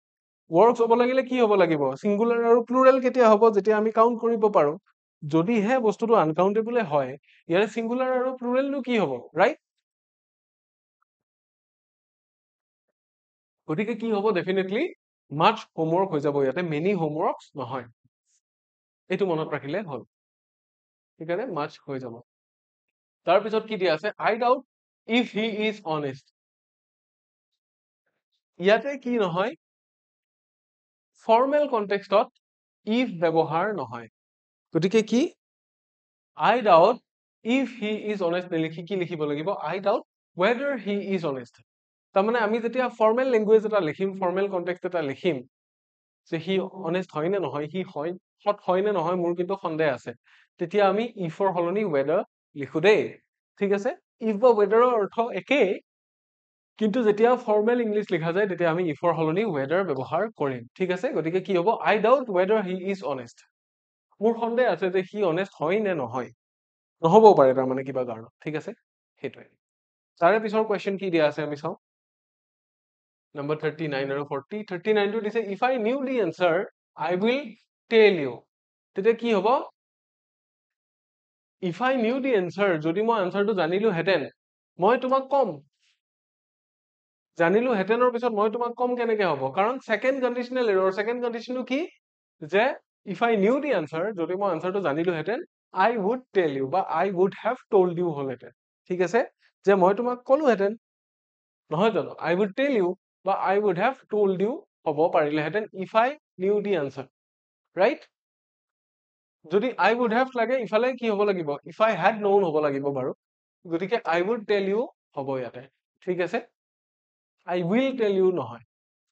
works হ'ব লাগিলে কি হ'ব লাগিব সিঙ্গুলাৰ আৰু প্লুৰেল কেতিয়া হ'ব যেতিয়া আমি কাউন্ট কৰিব পাৰো যদিহে বস্তুটো আনকাউন্টেবল হয় ইয়াৰে সিঙ্গুলাৰ আৰু প্লুৰেলটো কি হ'ব ৰাইট গতিকে কি হ'ব ডেফিনেটলি মাচ হোমৱৰ্ক হৈ যাব ইয়াতে মেনি হোমৱৰ্কছ নহয় এইটো মনত ৰাখিলে হ'ল সেইকাৰণে মাচ হৈ যাব তাৰপিছত কি দিয়া আছে I doubt if he is honest ইয়াতে কি নহয় ফৰ্মেল কনটেক্সটত ইফ ব্যৱহাৰ নহয় গতিকে কি I doubt if he is honest নিলিখি কি লিখিব লাগিব I doubt whether he is honest তাৰমানে আমি যেতিয়া ফৰ্মেল লেংগুৱেজ এটা লিখিম ফৰ্মেল কনটেক্সট এটা লিখিম যে হি অনেষ্ট হয় নে নহয় হি হয় সৎ হয় নে নহয় মোৰ কিন্তু সন্দেহ আছে তেতিয়া আমি ইফৰ সলনি ৱেডাৰ লিখো দেই ঠিক আছে ইফ বা ৱেডাৰৰ অৰ্থ একেই কিন্তু যেতিয়া ফৰ্মেল ইংলিছ লিখা যায় তেতিয়া আমি ইফৰ সলনি ৱেডাৰ ব্যৱহাৰ কৰিম ঠিক আছে গতিকে কি হ'ব I doubt whether he is honest মোৰ সন্দেহ আছে যে হি অনেষ্ট হয় নে নহয় নহবও পাৰে তাৰমানে কিবা কাৰণত ঠিক আছে সেইটোৱে তাৰে পিছৰ কুৱেশ্যন কি দিয়া আছে আমি চাওঁ Number 39 আৰু 40 39 টো দিছে if I knew the answer I will tell you তেতিয়া কি হ'ব if I knew the answer যদি মই আনসাৰটো জানিলো হেতেন মই তোমাক কম জানিলো হেতেনৰ পিছত মই তোমাক কম কেনেকে হ'ব কাৰণ সেকেন্ড কন্ডিশনাল এৰৰ সেকেন্ড কন্ডিশনটো কি যে if I knew the answer যদি মই আনসাৰটো জানিলো হেতেন I would tell you বা I would have told you হলহেতেন ঠিক আছে যে মই তোমাক কলো হেতেন নহয় জানো I would tell you বা I would have told you হ'ব পাৰিলেহেঁতেন if I knew the answer right যদি I would have লাগে ইফালে কি হ'ব লাগিব if I had known হ'ব লাগিব বাৰু গতিকে I would tell you হ'ব ইয়াতে ঠিক আছে I will tell you নহয়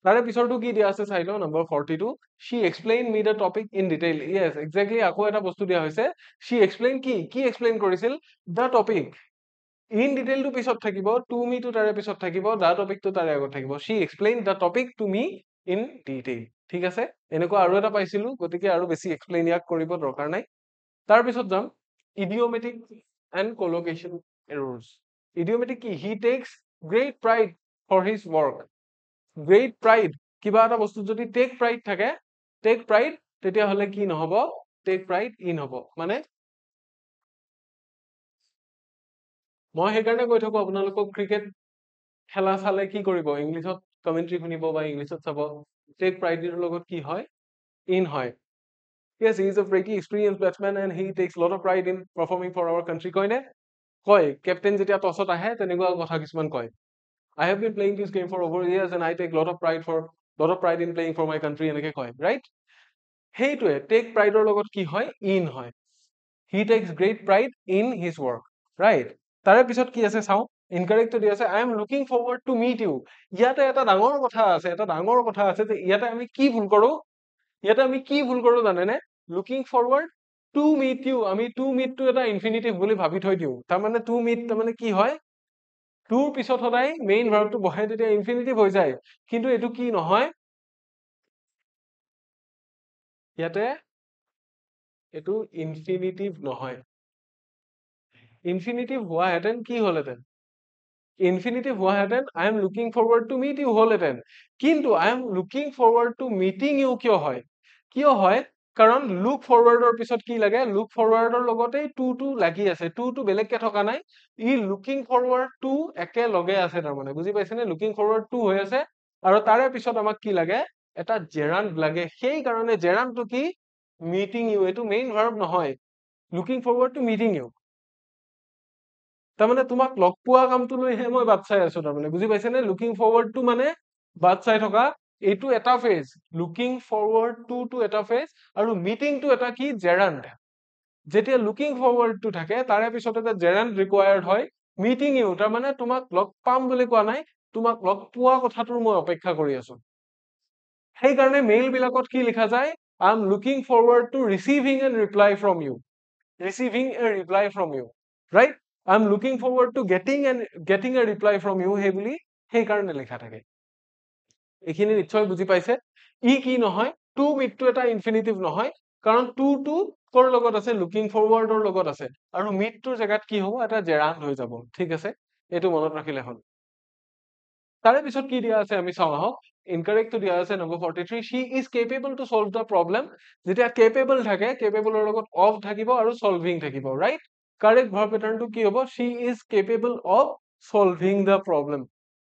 তাৰে পিছৰটো কি দিয়া আছে চাই লওঁ number 42 she explained me the topic in detail yes exactly আকৌ এটা বস্তু দিয়া হৈছে she explained কি explain কৰিছিল the topic in detail to পিছত থাকিব to me to তাৰে পিছত থাকিব the topic to তাৰে আগত থাকিব she explained the topic to me in detail ঠিক আছে এনেকুৱা আৰু এটা পাইছিলো গতিকে আৰু বেছি এক্সপ্লেইন ইয়াক কৰিব দৰকাৰ নাই তাৰ পিছত যাম idiomatic and collocation errors idiomatic কি he takes great pride for his work great pride কিবা এটা বস্তু যদি take pride থাকে take pride তেতিয়া হলে কি নহব take pride in হ'ব মানে মই সেইকাৰণে কৈ থাকো আপোনালোকক ক্ৰিকেট খেলা চালে কি কৰিব ইংলিছত কমেন্ট্ৰি শুনিব বা ইংলিছত চাব টেক প্ৰাইডৰ লগত কি হয় ইন হয় yes, he is a pretty experienced batsman and he takes a lot of pride in performing for our country কয় নে কয় captain যেতিয়া টছত আহে তেনেকুৱা কথা কিছুমান কয় I have been playing this game for over years and I take lot of pride in playing for my country এনেকে কয় right সেইটোৱে take pride ৰ লগত কি হয় in হয় he takes great pride in his work right তাৰে পিছত কি আছে চাও incorrect দি আছে I am looking forward to meet you ইয়াতে এটা ডাঙৰ কথা আছে যে ইয়াতে আমি কি ভুল কৰো জানেনে looking forward to meet you আমি to meet to এটা infinitive বুলি ভাবি থৈ দিও তাৰমানে to meet তাৰমানে কি হয় toৰ পিছত সদায় মেইন ভাৰ্বটো বহাই তেতিয়া infinitive হৈ যায় কিন্তু এটো কি নহয় ইয়াতে এটো infinitive নহয় infinitive হোৱা হেতেন কি হলহেতেন infinitive হোৱা হেতেন I am looking forward to meet you হলহেতেন কিন্তু I am looking forward to meeting you কিয় হয় কাৰণ look forward ৰ পিছত কি লাগে look forward ৰ লগতে to লাগি আছে to বেলেগকে থকা নাই ই looking forward to একে লগে আছে তাৰমানে বুজি পাইছেনে looking forward to হৈ আছে আৰু তাৰে পিছত আমাক কি লাগে এটা gerund লাগে সেই কাৰণে gerund টো কি meeting you এটো মেইন verb নহয় looking forward to meeting you তাৰমানে তোমাক লগ পোৱা কামটো লৈহে মই বাট চাই আছো তাৰমানে বুজি পাইছেনে looking forward to মানে বাট চাই থকা এইটো এটা ফেজ looking forward to এটা ফেজ আৰু meeting to এটা কি gerund যেতিয়া looking forward to থাকে তাৰে পিছত এটা gerund required হয় meeting you তাৰমানে তোমাক লগ পাম বুলি কোৱা নাই তোমাক লগ পোৱা কথাটোৰ মই অপেক্ষা কৰি আছো সেই কাৰণে মেইল বিলাকত কি লিখা যায় I am looking forward to receiving a reply from you right I am looking forward to getting a reply from you সেই বুলি সেই কাৰণে লিখা থাকে এখিনি নিশ্চয় বুজি পাইছে ই কি নহয় to meet to এটা infinitive নহয় কাৰণ to কৰ লগত আছে looking forward ৰ লগত আছে আৰু meet toৰ জাগাত কি হ'ব এটা gerund হৈ যাব ঠিক আছে এটো মনত ৰাখিলে হ'ল তাৰে পিছত কি দিয়া আছে আমি চাও আহক incorrect to দিয়া আছে number 43 she is capable to solve the problem যেতিয়া capable থাকে capable ৰ লগত of থাকিব আৰু solving থাকিব right correct verb pattern to কি হ'ব she is capable of solving the problem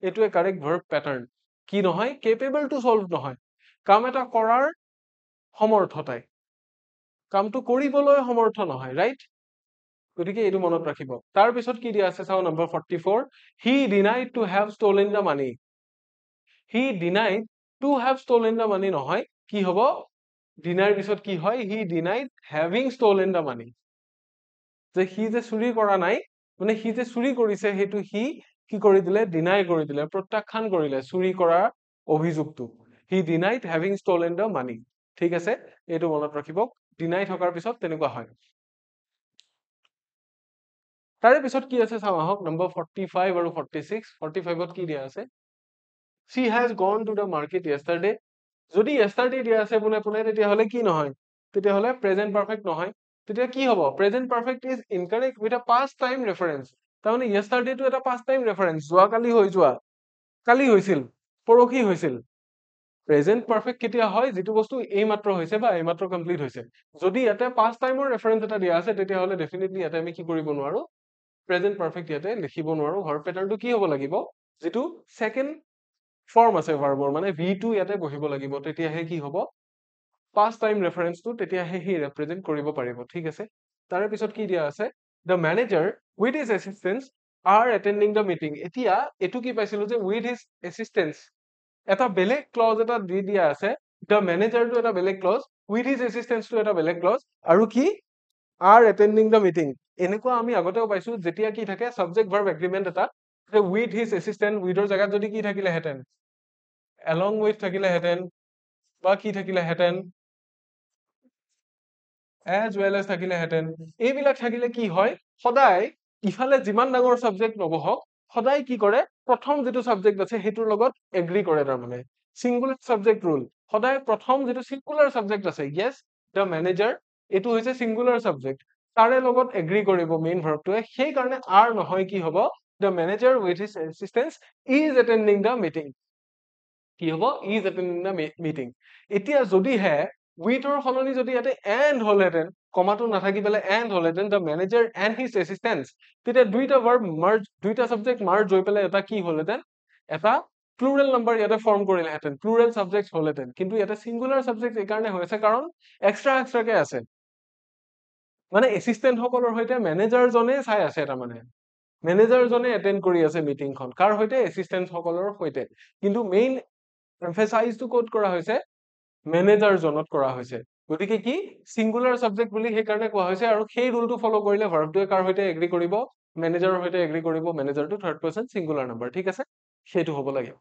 এটো correct verb pattern কি নহয় capable to solve নহয় কাম এটা কৰাৰ সমৰ্থতাই কামটো কৰিবলৈ সমৰ্থ নহয় right গতিকে এটো মনত ৰাখিব তাৰ পিছত কি দিয়া আছে চাও number 44 he denied to have stolen the money he denied to have stolen the money নহয় কি হ'ব deny পিছত কি হয় he denied having stolen the money যে he যে চুৰি কৰা নাই মানে he যে চুৰি কৰিছে হেতু he কি কৰি দিলে deny কৰি দিলে প্ৰত্যাখ্যান কৰিলে চুৰি কৰা অভিযোগটো he denied having stolen the money ঠিক আছে এটো মনত ৰাখিব deny থকাৰ পিছত তেনেকুৱা হয় তাৰে পিছত কি আছে চাও আহক নম্বৰ 45 আৰু 46 45 ত কি দিয়া আছে she has gone to the market yesterday যদি yesterday দিয়া আছে পুনে পুনে তেতিয়া হলে কি নহয় তেতিয়া হলে present perfect নহয় তেতিয়া কি হ'ব present perfect is incorrect with a past time reference তাৰমানে yesterday টো এটা past time reference যোৱা কালি হৈ যোৱা কালি হৈছিল পৰখি হৈছিল present perfect কেতিয়া হয় যেটো বস্তু এই মাত্ৰ হৈছে বা এই মাত্ৰ কমপ্লিট হৈছে যদি ইয়াতে past time ৰ reference এটা দিয়া আছে তেতিয়া হলে definitely ইয়াতে আমি কি কৰিব নোৱাৰো present perfect ইয়াতে লিখিব নোৱাৰো verb pattern টো কি হ'ব লাগিব যেটো second form আছে verb ৰ মানে v2 ইয়াতে বহিব লাগিব তেতিয়াহে কি হ'ব past time reference টো তেতিয়াহে হি represent কৰিব পাৰিব ঠিক আছে তাৰে পিছত কি দিয়া আছে the manager with his assistants are attending the meeting এতিয়া এটো কি পাইছিলো যে with his assistants এটা বেলেগ clause এটা দি দিয়া আছে the manager টো এটা বেলেগ clause with his assistants টো এটা বেলেগ clause আৰু কি are attending the meeting এনেকুৱা আমি আগতেও পাইছো যেতিয়া কি থাকে subject verb agreement এটা যে with his assistant with ৰ জাগাত যদি কি থাকিলে হেতেন along with থাকিলে হেতেন বা কি থাকিলে হেতেন as well as থাকিলে হেতেন এইবিলাক থাকিলে কি হয় সদায় ইফালে যিমান ডাঙৰ সাবজেক্ট নবহক সদায় কি কৰে প্ৰথম যেটো সাবজেক্ট আছে হেতুৰ লগত এগ্ৰি কৰে তাৰমানে সিঙ্গুলাৰ সাবজেক্ট ৰুল সদায় প্ৰথম যেটো সিঙ্গুলাৰ সাবজেক্ট আছে yes the manager এটো হৈছে সিঙ্গুলাৰ সাবজেক্ট তাৰে লগত এগ্ৰি কৰিব মেইন ভাৰ্বটোৱে সেই কাৰণে are নহয় কি হ'ব the manager with his assistants is attending the meeting কি হ'ব is attending the meeting এতিয়া যদি হে with ৰ সলনি যদি ইয়াতে and হলহেতেন কমাটো নাথাকি বেলে and হলহেতেন the manager and his assistants তেতিয়া দুইটা verb merge দুইটা subject merge হৈ পেলে এটা কি হলহেতেন এটা প্লুৰেল নাম্বাৰ ইয়াতে ফৰ্ম কৰিলেহেঁতেন, প্লুৰেল ছাবজেক্ট হ'লহেঁতেন, কিন্তু ইয়াতে ছিংগুলাৰ ছাবজেক্ট এইকাৰণে হৈ আছে কাৰণ এক্সট্ৰাকে আছে, মানে এছিষ্টেণ্ট সকলৰ সৈতে মেনেজাৰজনে চাই আছে, তাৰমানে মেনেজাৰজনে এটেণ্ড কৰি আছে মিটিংখন, কাৰ সৈতে? এছিষ্টেণ্ট সকলৰ সৈতে, কিন্তু মেইন এমফেচাইজটো ক'ত কৰা হৈছে? মেনেজাৰজনত কৰা হৈছে। গতিকে কি ছিংগুলাৰ ছাবজেক্ট বুলি সেইকাৰণে কোৱা হৈছে, আৰু সেই ৰুলটো ফলো কৰিলে ভাৰ্বটোৱে কাৰ সৈতে এগ্ৰি কৰিব? মেনেজাৰৰ সৈতে এগ্ৰি কৰিব, মেনেজাৰটো থাৰ্ড পাৰ্চন ছিংগুলাৰ নাম্বাৰ, ঠিক আছে? সেইটো হ'ব লাগে।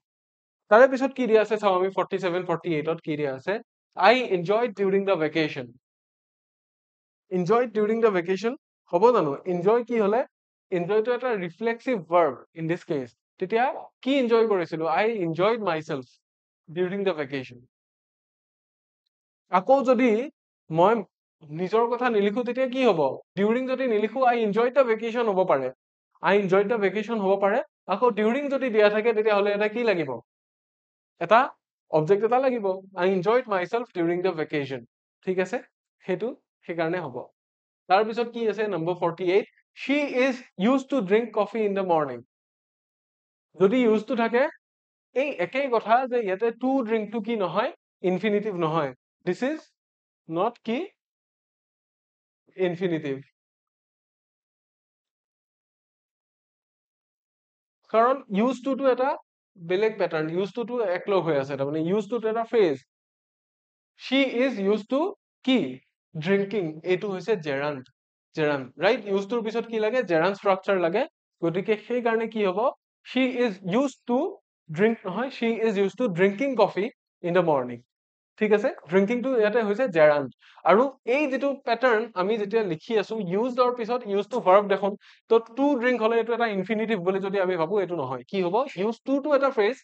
তাৰে পিছত কি দিয়া আছে চাওঁ আমি 47 48ত কি দিয়া আছে? I enjoyed during the vacation. enjoyed during the vacation হ'ব জানো? enjoy কি হলে? enjoy টো এটা reflexive verb in this case, তেতিয়া কি enjoy কৰিছিলো? I enjoyed myself during the vacation. আকৌ যদি মই নিজৰ কথা নিলিখো তেতিয়া কি হ'ব? during যদি নিলিখো I enjoyed the vacation হ'ব পাৰে, I enjoyed the vacation হ'ব পাৰে। আকৌ during যদি দিয়া থাকে তেতিয়াহ'লে এটা কি লাগিব? এটা অবজেক্ট এটা লাগিব, I enjoyed myself during the vacation, ঠিক আছে? সেইটো সেইকাৰণে হ'ব। তাৰপিছত কি আছে number 48, she is used to drink coffee in the morning. যদি used to থাকে, এই একেই কথা যে ইয়াতে to drink টো কি নহয়? ইনফিনিটিভ নহয়, this is not কি? ইনফিনিটিভ। কাৰণ used to টো এটা বেলেগ পেটাৰ্ণ, used to টো একলগ হৈ আছে, তাৰমানে used to টো এটা phrase, she is used to কি? ড্ৰিংকিং, এইটো হৈছে জেৰাণ্ড, জেৰাণ্ড, ৰাইট? used to পিছত কি লাগে? জেৰাণ্ড ষ্ট্ৰাকচাৰ লাগে, গতিকে সেইকাৰণে কি হ'ব? she is used to drink নহয়, she is used to drinking coffee in the morning, ঠিক আছে? ড্ৰিংকিং টো ইয়াতে হৈছে জেৰাণ্ড। আৰু এই যিটো পেটাৰ্ণ আমি যেতিয়া লিখি আছো ইউজডৰ পিছত ইউজ টু ভাৰ্ব দেখোন, তো টু ড্ৰিংক হলে এইটো এটা ইনফিনিটিভ বুলি যদি আমি ভাবো, এইটো নহয়, কি হ'ব? ইউজ টু টো এটা ফ্ৰেজ,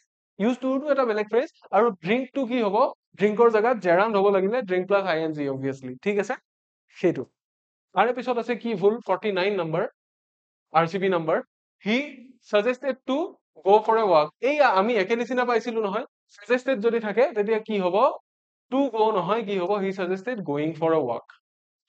ইউজ টু টো এটা বেলেগ ফ্ৰেজ, আৰু ড্ৰিংক টো কি হ'ব? ড্ৰিংকৰ জাগাত জেৰাণ্ড হ'ব লাগিলে ড্ৰিংক প্লাছ আইএনজি অবভিয়াছলি, ঠিক আছে? সেইটো। তাৰে পিছত আছে কি ভুল? 49 নম্বৰ আৰচিবি number, he suggested to go for a walk. এই আমি একে নিচিনা পাইছিলো নহয়, সাজেষ্টেড যদি থাকে তেতিয়া কি হ'ব? টু গো নহয়, কি হ'ব? He suggested going for a walk.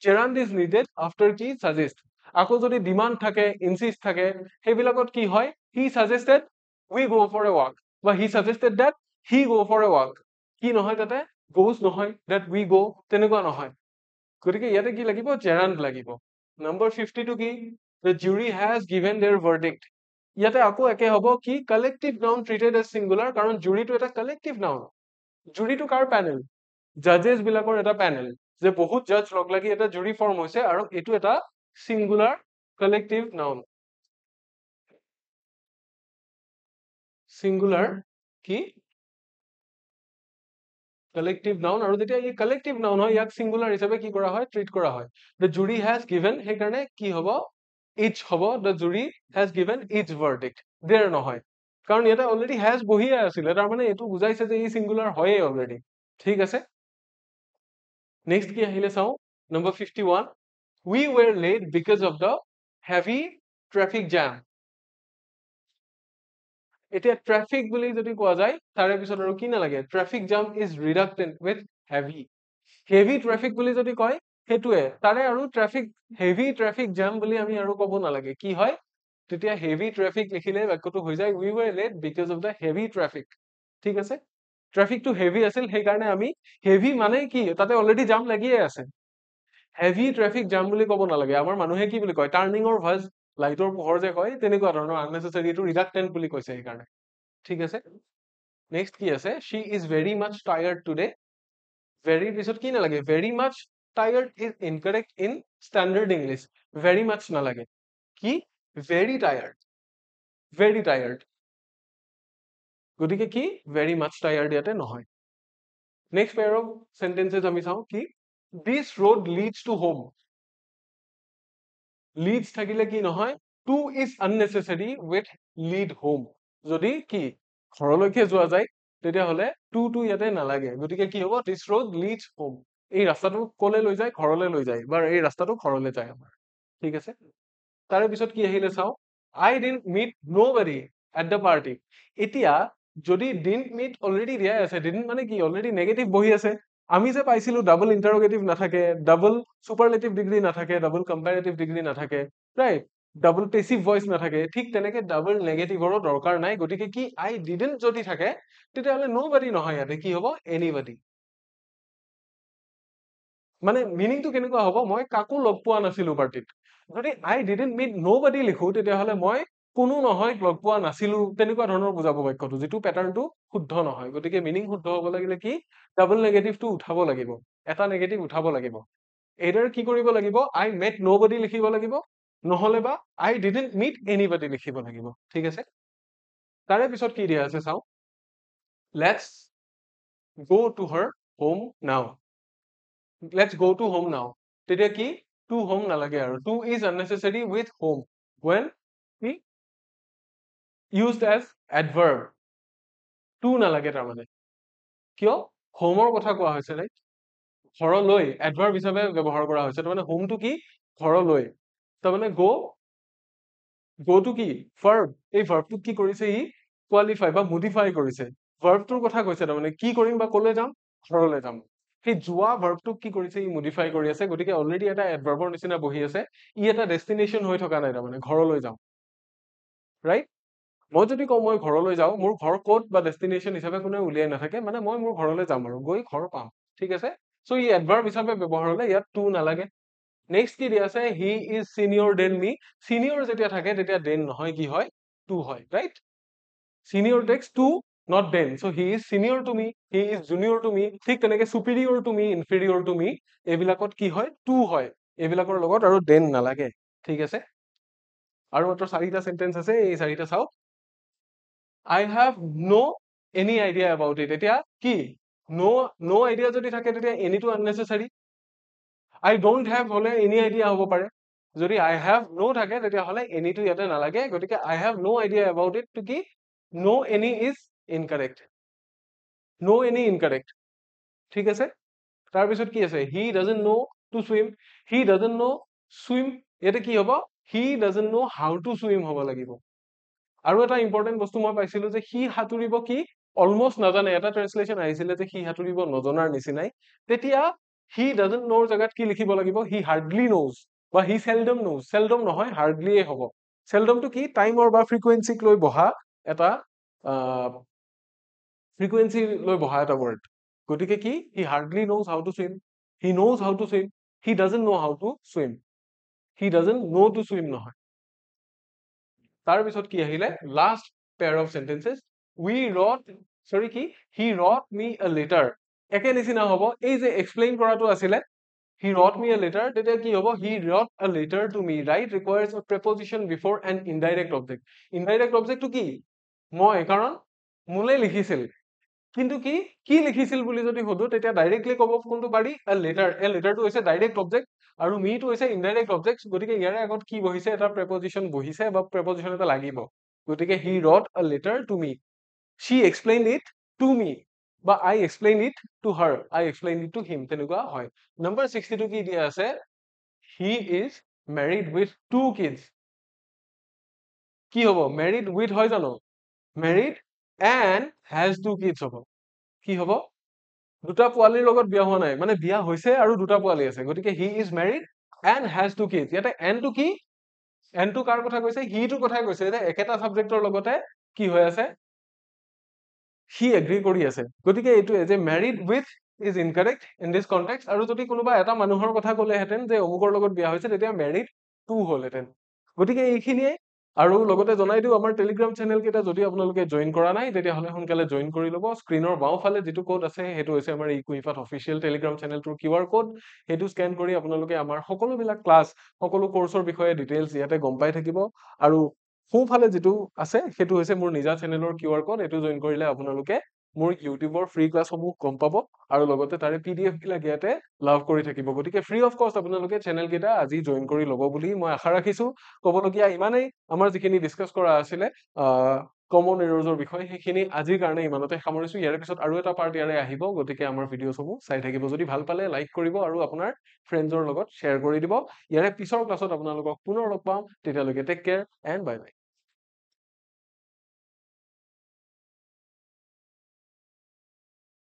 Gerund is needed after কি? সাজেষ্ট। আকৌ যদি ডিমাণ্ড থাকে, ইনচিষ্ট থাকে, সেইবিলাকত কি হয়? হি সাজেষ্টেড we go for a walk, বা he suggested that he go for a walk. কি নহয় তাতে? গোজ নহয়, ডেট উই গো, তেনেকুৱা নহয়। গতিকে ইয়াতে কি লাগিব? জেৰাণ্ড লাগিব। নম্বৰ 52 কি? The jury has given their verdict. ইয়াতে আকৌ একে হ'ব কি? কালেক্টিভ নাউন ট্ৰিটেড এজ সিংগুলাৰ, কাৰণ জুৰিটো এটা কালেক্টিভ নাউন। জুৰিটো কাৰ পেনেল? জাজেছ বিলাকৰ এটা পেনেল, যে বহুত জাজ লগ লাগি এটা জুৰি ফৰ্ম হৈছে, আৰু এইটো এটা সিংগুলাৰ কালেক্টিভ নাউন, সিংগুলাৰ কি? Collective noun. আৰু যেতিয়া এই কালেক্টিভ নাউন হয়, ইয়াক সিংগুলাৰ হিচাপে কি কৰা হয়? ট্ৰিট কৰা হয়। দ্য জুৰি হেজ গিভেন, সেইকাৰণে কি হ'ব? ইচ হ'ব, দ্য জুৰি হেজ গিভেন ইচ ভাৰ্ডিক্ট, দেৰ নহয়, কাৰণ ইয়াতে অলৰেডি হেজ বহিয়ে আছিলে, তাৰমানে এইটো বুজাইছে যে ই সিংগুলাৰ হয়ে অলৰেডি, ঠিক আছে? নেক্সট কি আহিলে চাওঁ, number 51, we were late because of the heavy traffic jam. এতিয়া ট্ৰাফিক বুলি যদি কোৱা যায়, তাৰে পিছত আৰু কি নালাগে? Traffic jam is redacted with heavy. Heavy traffic বুলি যদি কয় সেইটোৱে, তাৰে আৰু ট্ৰাফিক, হেভি ট্ৰাফিক জাম বুলি আমি আৰু ক'ব নালাগে, কি হয়? তেতিয়া হেভি ট্ৰাফিক লিখিলে বাক্যটো হৈ যায় we were late because of the heavy traffic, ঠিক আছে? ট্ৰাফিকটো হেভি আছিল, সেইকাৰণে আমি, হেভি মানে কি? তাতে অলৰেডি জাম লাগিয়ে আছে, হেভি ট্ৰাফিক জাম বুলি ক'ব নালাগে। আমাৰ মানুহে কি বুলি কয়? টাৰ্ণিঙৰ ভাজ, লাইটৰ পোহৰ যে কয়, তেনেকুৱা ধৰণৰ আননেচেচাৰী, এইটো ৰিডাক্টেণ্ট বুলি কৈছে সেইকাৰণে, ঠিক আছে? নেক্সট কি আছে? she is very much tired today. very পিছত কি নালাগে? very much tired is incorrect in standard English, very much নালাগে, কি? very tired, very tired, গতিকে কি? very much tired ইয়াতে নহয়। নেক্সট পেয়াৰ অফ সেন্টেন্সেস আমি চাওঁ, কি? this road leads to home. leads থাকিলে কি নহয়? to is unnecessary with lead home. যদি কি ঘৰলৈকে যোৱা যায় তেতিয়াহ'লে to ইয়াতে নালাগে, গতিকে কি হ'ব? this road leads home. এই ৰাস্তাটো কলে লৈ যায়? ঘৰলৈ লৈ যায়, বা এই ৰাস্তাটো ঘৰলৈ যায় আমাৰ, ঠিক আছে? তাৰে পিছত কি আহিলে চাওঁ, I didn't meet nobody at the party. এতিয়া যদি didn't meet অলৰেডি দিয়াই আছে, didn't মানে কি? অলৰেডি নেগেটিভ বহি আছে। আমি যে পাইছিলো ডাবল ইন্টাৰোগেটিভ নাথাকে, ডাবল সুপাৰলেটিভ ডিগ্ৰী নাথাকে, ডাবল কম্পাৰেটিভ ডিগ্ৰী নাথাকে, ৰাইট? ডাবল পেচিভ ভইচ নাথাকে ঠিক তেনেকে ডাবল নেগেটিভৰো দৰকাৰ নাই গতিকে কি আই ডিডন্ট যদি থাকে তেতিয়াহ'লে নোবডি নহয় ইয়াতে কি হ'ব এনিবডি মানে মিনিংটো কেনেকুৱা হ'ব মই কাকো লগ পোৱা নাছিলো পাৰ্টিত যদি আই ডিডন্ট মিট নোবডি লিখো তেতিয়াহ'লে মই কোনো নহয় লগ পোৱা নাছিলো তেনেকুৱা ধৰণৰ বুজাব বাক্যটো যিটো পেটাৰ্ণটো শুদ্ধ নহয় গতিকে মিনিং শুদ্ধ হ'ব লাগিলে কি ডাবল নেগেটিভটো উঠাব লাগিব এটা নেগেটিভ উঠাব লাগিব এইদৰে কি কৰিব লাগিব আই মেট নোবডি লিখিব লাগিব নহলে বা আই ডিডন্ট মিট এনিবডি লিখিব লাগিব ঠিক আছে তাৰে পিছত কি দিয়া আছে চাও let's go to her home now let's go to home now তেতিয়া কি টু হোম নালাগে আৰু to is unnecessary with home when কি used as adverb টু নালাগে তাৰমানে কিয় হোমৰ কথা কোৱা হৈছে ৰাইট ঘৰলৈ এডভাৰ্ব হিচাপে ব্যৱহাৰ কৰা হৈছে তাৰমানে হোমটো কি ঘৰলৈ তাৰমানে go to কি verb এই ভাৰ্বটোক কি কৰিছে ই কোৱালিফাই বা মডিফাই কৰিছে ভাৰ্বটোৰ কথা কৈছে তাৰমানে কি কৰিম বা কলৈ যাম ঘৰলৈ যাম সেই যোৱা ভাৰ্বটোক কি কৰিছে ই মডিফাই কৰি আছে গতিকে অলৰেডি এটা এডভাৰ্বৰ নিচিনা বহি আছে ই এটা ডেষ্টিনেশ্যন হৈ থকা নাই তাৰমানে ঘৰলৈ যাম ৰাইট মই যদি কওঁ মই ঘৰলৈ যাওঁ মোৰ ঘৰ ক'ত বা ডেষ্টিনেশ্যন হিচাপে কোনো উলিয়াই নাথাকে মানে মই মোৰ ঘৰলৈ যাম আৰু গৈ ঘৰ পাম ঠিক আছে সো ই এডভাৰ্ব হিচাপে ব্যৱহাৰ হলে ইয়াত টু নালাগে নেক্সট কি দিয়া আছে he is senior then me senior যেতিয়া থাকে তেতিয়া দেন নহয় কি হয় টু হয় right senior takes to not then so he is senior to me he is junior to me ঠিক তেনেকে superior to me inferior to me এইবিলাকত কি হয় টু হয় এইবিলাকৰ লগত আৰু then নালাগে ঠিক আছে আৰু মাত্ৰ চাৰিটা সেন্টেন্স আছে এই চাৰিটা চাও I have no any idea about it এতিয়া কি no idea যদি থাকে তেতিয়া any টো unnecessary I don't have হলে any idea হ'ব পাৰে যদি I have no থাকে তেতিয়াহ'লে any টো ইয়াতে নালাগে গতিকে I have no idea about it to কি no any is incorrect no any incorrect ঠিক আছে তাৰপিছত কি আছে he doesn't know to swim he doesn't know swim ইয়াতে কি হ'ব he doesn't know how to swim হ'ব লাগিব আৰু এটা ইম্পৰ্টেন্ট বস্তু মই পাইছিলো যে সি সাঁতুৰিব কি অলমোষ্ট নাজানে এটা ট্ৰান্সলেচন আহিছিলে যে সি সাঁতুৰিব নজনাৰ নিচিনাই তেতিয়া হি ডাজন্ট নোৰ জাগাত কি লিখিব লাগিব হি হাৰ্ডলি নোজ বা হি সেldom নোজ সেldom নহয় হাৰ্ডলিয়ে হ'ব সেldমটো কি টাইমৰ বা ফ্ৰিকুৱেন্সিক লৈ বহা এটা ফ্ৰিকুৱেন্সি লৈ বহা এটা ৱৰ্ড গতিকে কি he hardly knows how to swim he knows how to swim he doesn't know how to swim he doesn't know to swim নহয় তাৰ পিছত কি আহিলে last pair of sentences we wrote sorry কি he wrote me a letter একে নিচিনা হ'ব এই যে এক্সপ্লেইন কৰাটো আছিলে he wrote me a letter তেতিয়া কি হ'ব he wrote a letter to me right requires a preposition before an indirect object টো কি মই কাৰণ মোলে লিখিছিল কিন্তু কি লিখিছিল বুলি যদি সুধো তেতিয়া ডাইৰেক্টলি ক'ব কোনটো পাৰি a letter টো হৈছে ডাইৰেক্ট অবজেক্ট আৰু me টো হৈছে ইনডাইৰেক্ট অবজেক্ট গতিকে ইয়াৰে আগত কি বহিছে এটা preposition বহিছে বা preposition এটা লাগিব গতিকে he wrote a letter to me she explained it to me বা I explained it to her I explained it to him তেনেকুৱা হয় number 62 কি দিয়া আছে he is married with two kids কি হ'ব married with হয় জানো married and has two kids হ'ব কি হ'ব দুটা পোৱালিৰ লগত বিয়া হোৱা নাই মানে বিয়া হৈছে আৰু দুটা পোৱালি আছে গতিকে he is married and has two kids ইয়াতে and টো কি and টো কাৰ কথা কৈছে he টোৰ কথা কৈছে যে একেটা সাবজেক্টৰ লগতে কি হৈ আছে he agree কৰি আছে গতিকে এইটো যে married with is incorrect in this context আৰু যদি কোনোবা এটা মানুহৰ কথা ক'লেহেঁতেন যে অমুকৰ লগত বিয়া হৈছে তেতিয়া married to হ'লহেঁতেন গতিকে এইখিনিয়ে আৰু লগতে জনাই দিও আমাৰ টেলিগ্ৰাম চেনেল কেইটা যদি আপোনালোকে জয়েন কৰা নাই তেতিয়াহ'লে সোনকালে জয়েন কৰি ল'ব স্ক্ৰিনৰ বাওঁফালে যিটো কোড আছে সেইটো হৈছে আমাৰ ইকুইফাত অফিচিয়েল টেলিগ্ৰাম চেনেলটোৰ কিউআৰ কোড সেইটো স্কেন কৰি আপোনালোকে আমাৰ সকলোবিলাক ক্লাছ সকলো কোৰ্চৰ বিষয়ে ডিটেইলছ ইয়াতে গম পাই থাকিব আৰু সোঁফালে যিটো আছে সেইটো হৈছে মোৰ নিজা চেনেলৰ কিউআৰ কোড এইটো জয়েন কৰিলে আপোনালোকে মোৰ ইউটিউবৰ ফ্ৰী ক্লাছসমূহ গম পাব আৰু লগতে তাৰে পিডিএফ বিলাক ইয়াতে লাভ কৰি থাকিব গতিকে ফ্ৰী অফ কষ্ট আপোনালোকে চেনেল কেইটা আজি জয়েন কৰি ল'ব বুলি মই আশা ৰাখিছো ক'বলগীয়া ইমানেই আমাৰ যিখিনি ডিসকাস কৰা আছিলে কমন এৰৰ্ছৰ বিষয়ে সেইখিনি আজিৰ কাৰণে ইমানতে সামৰিছো ইয়াৰ পিছত আৰু এটা পাৰ্ট ইয়াৰে আহিব গতিকে আমাৰ ভিডিঅ'সমূহ চাই থাকিব যদি ভাল পালে লাইক কৰিব আৰু আপোনাৰ ফ্ৰেণ্ডছৰ লগত শ্বেয়াৰ কৰি দিব ইয়াৰে পিছৰ ক্লাছত আপোনালোকক পুনৰ লগ পাম তেতিয়ালৈকে take care and bye by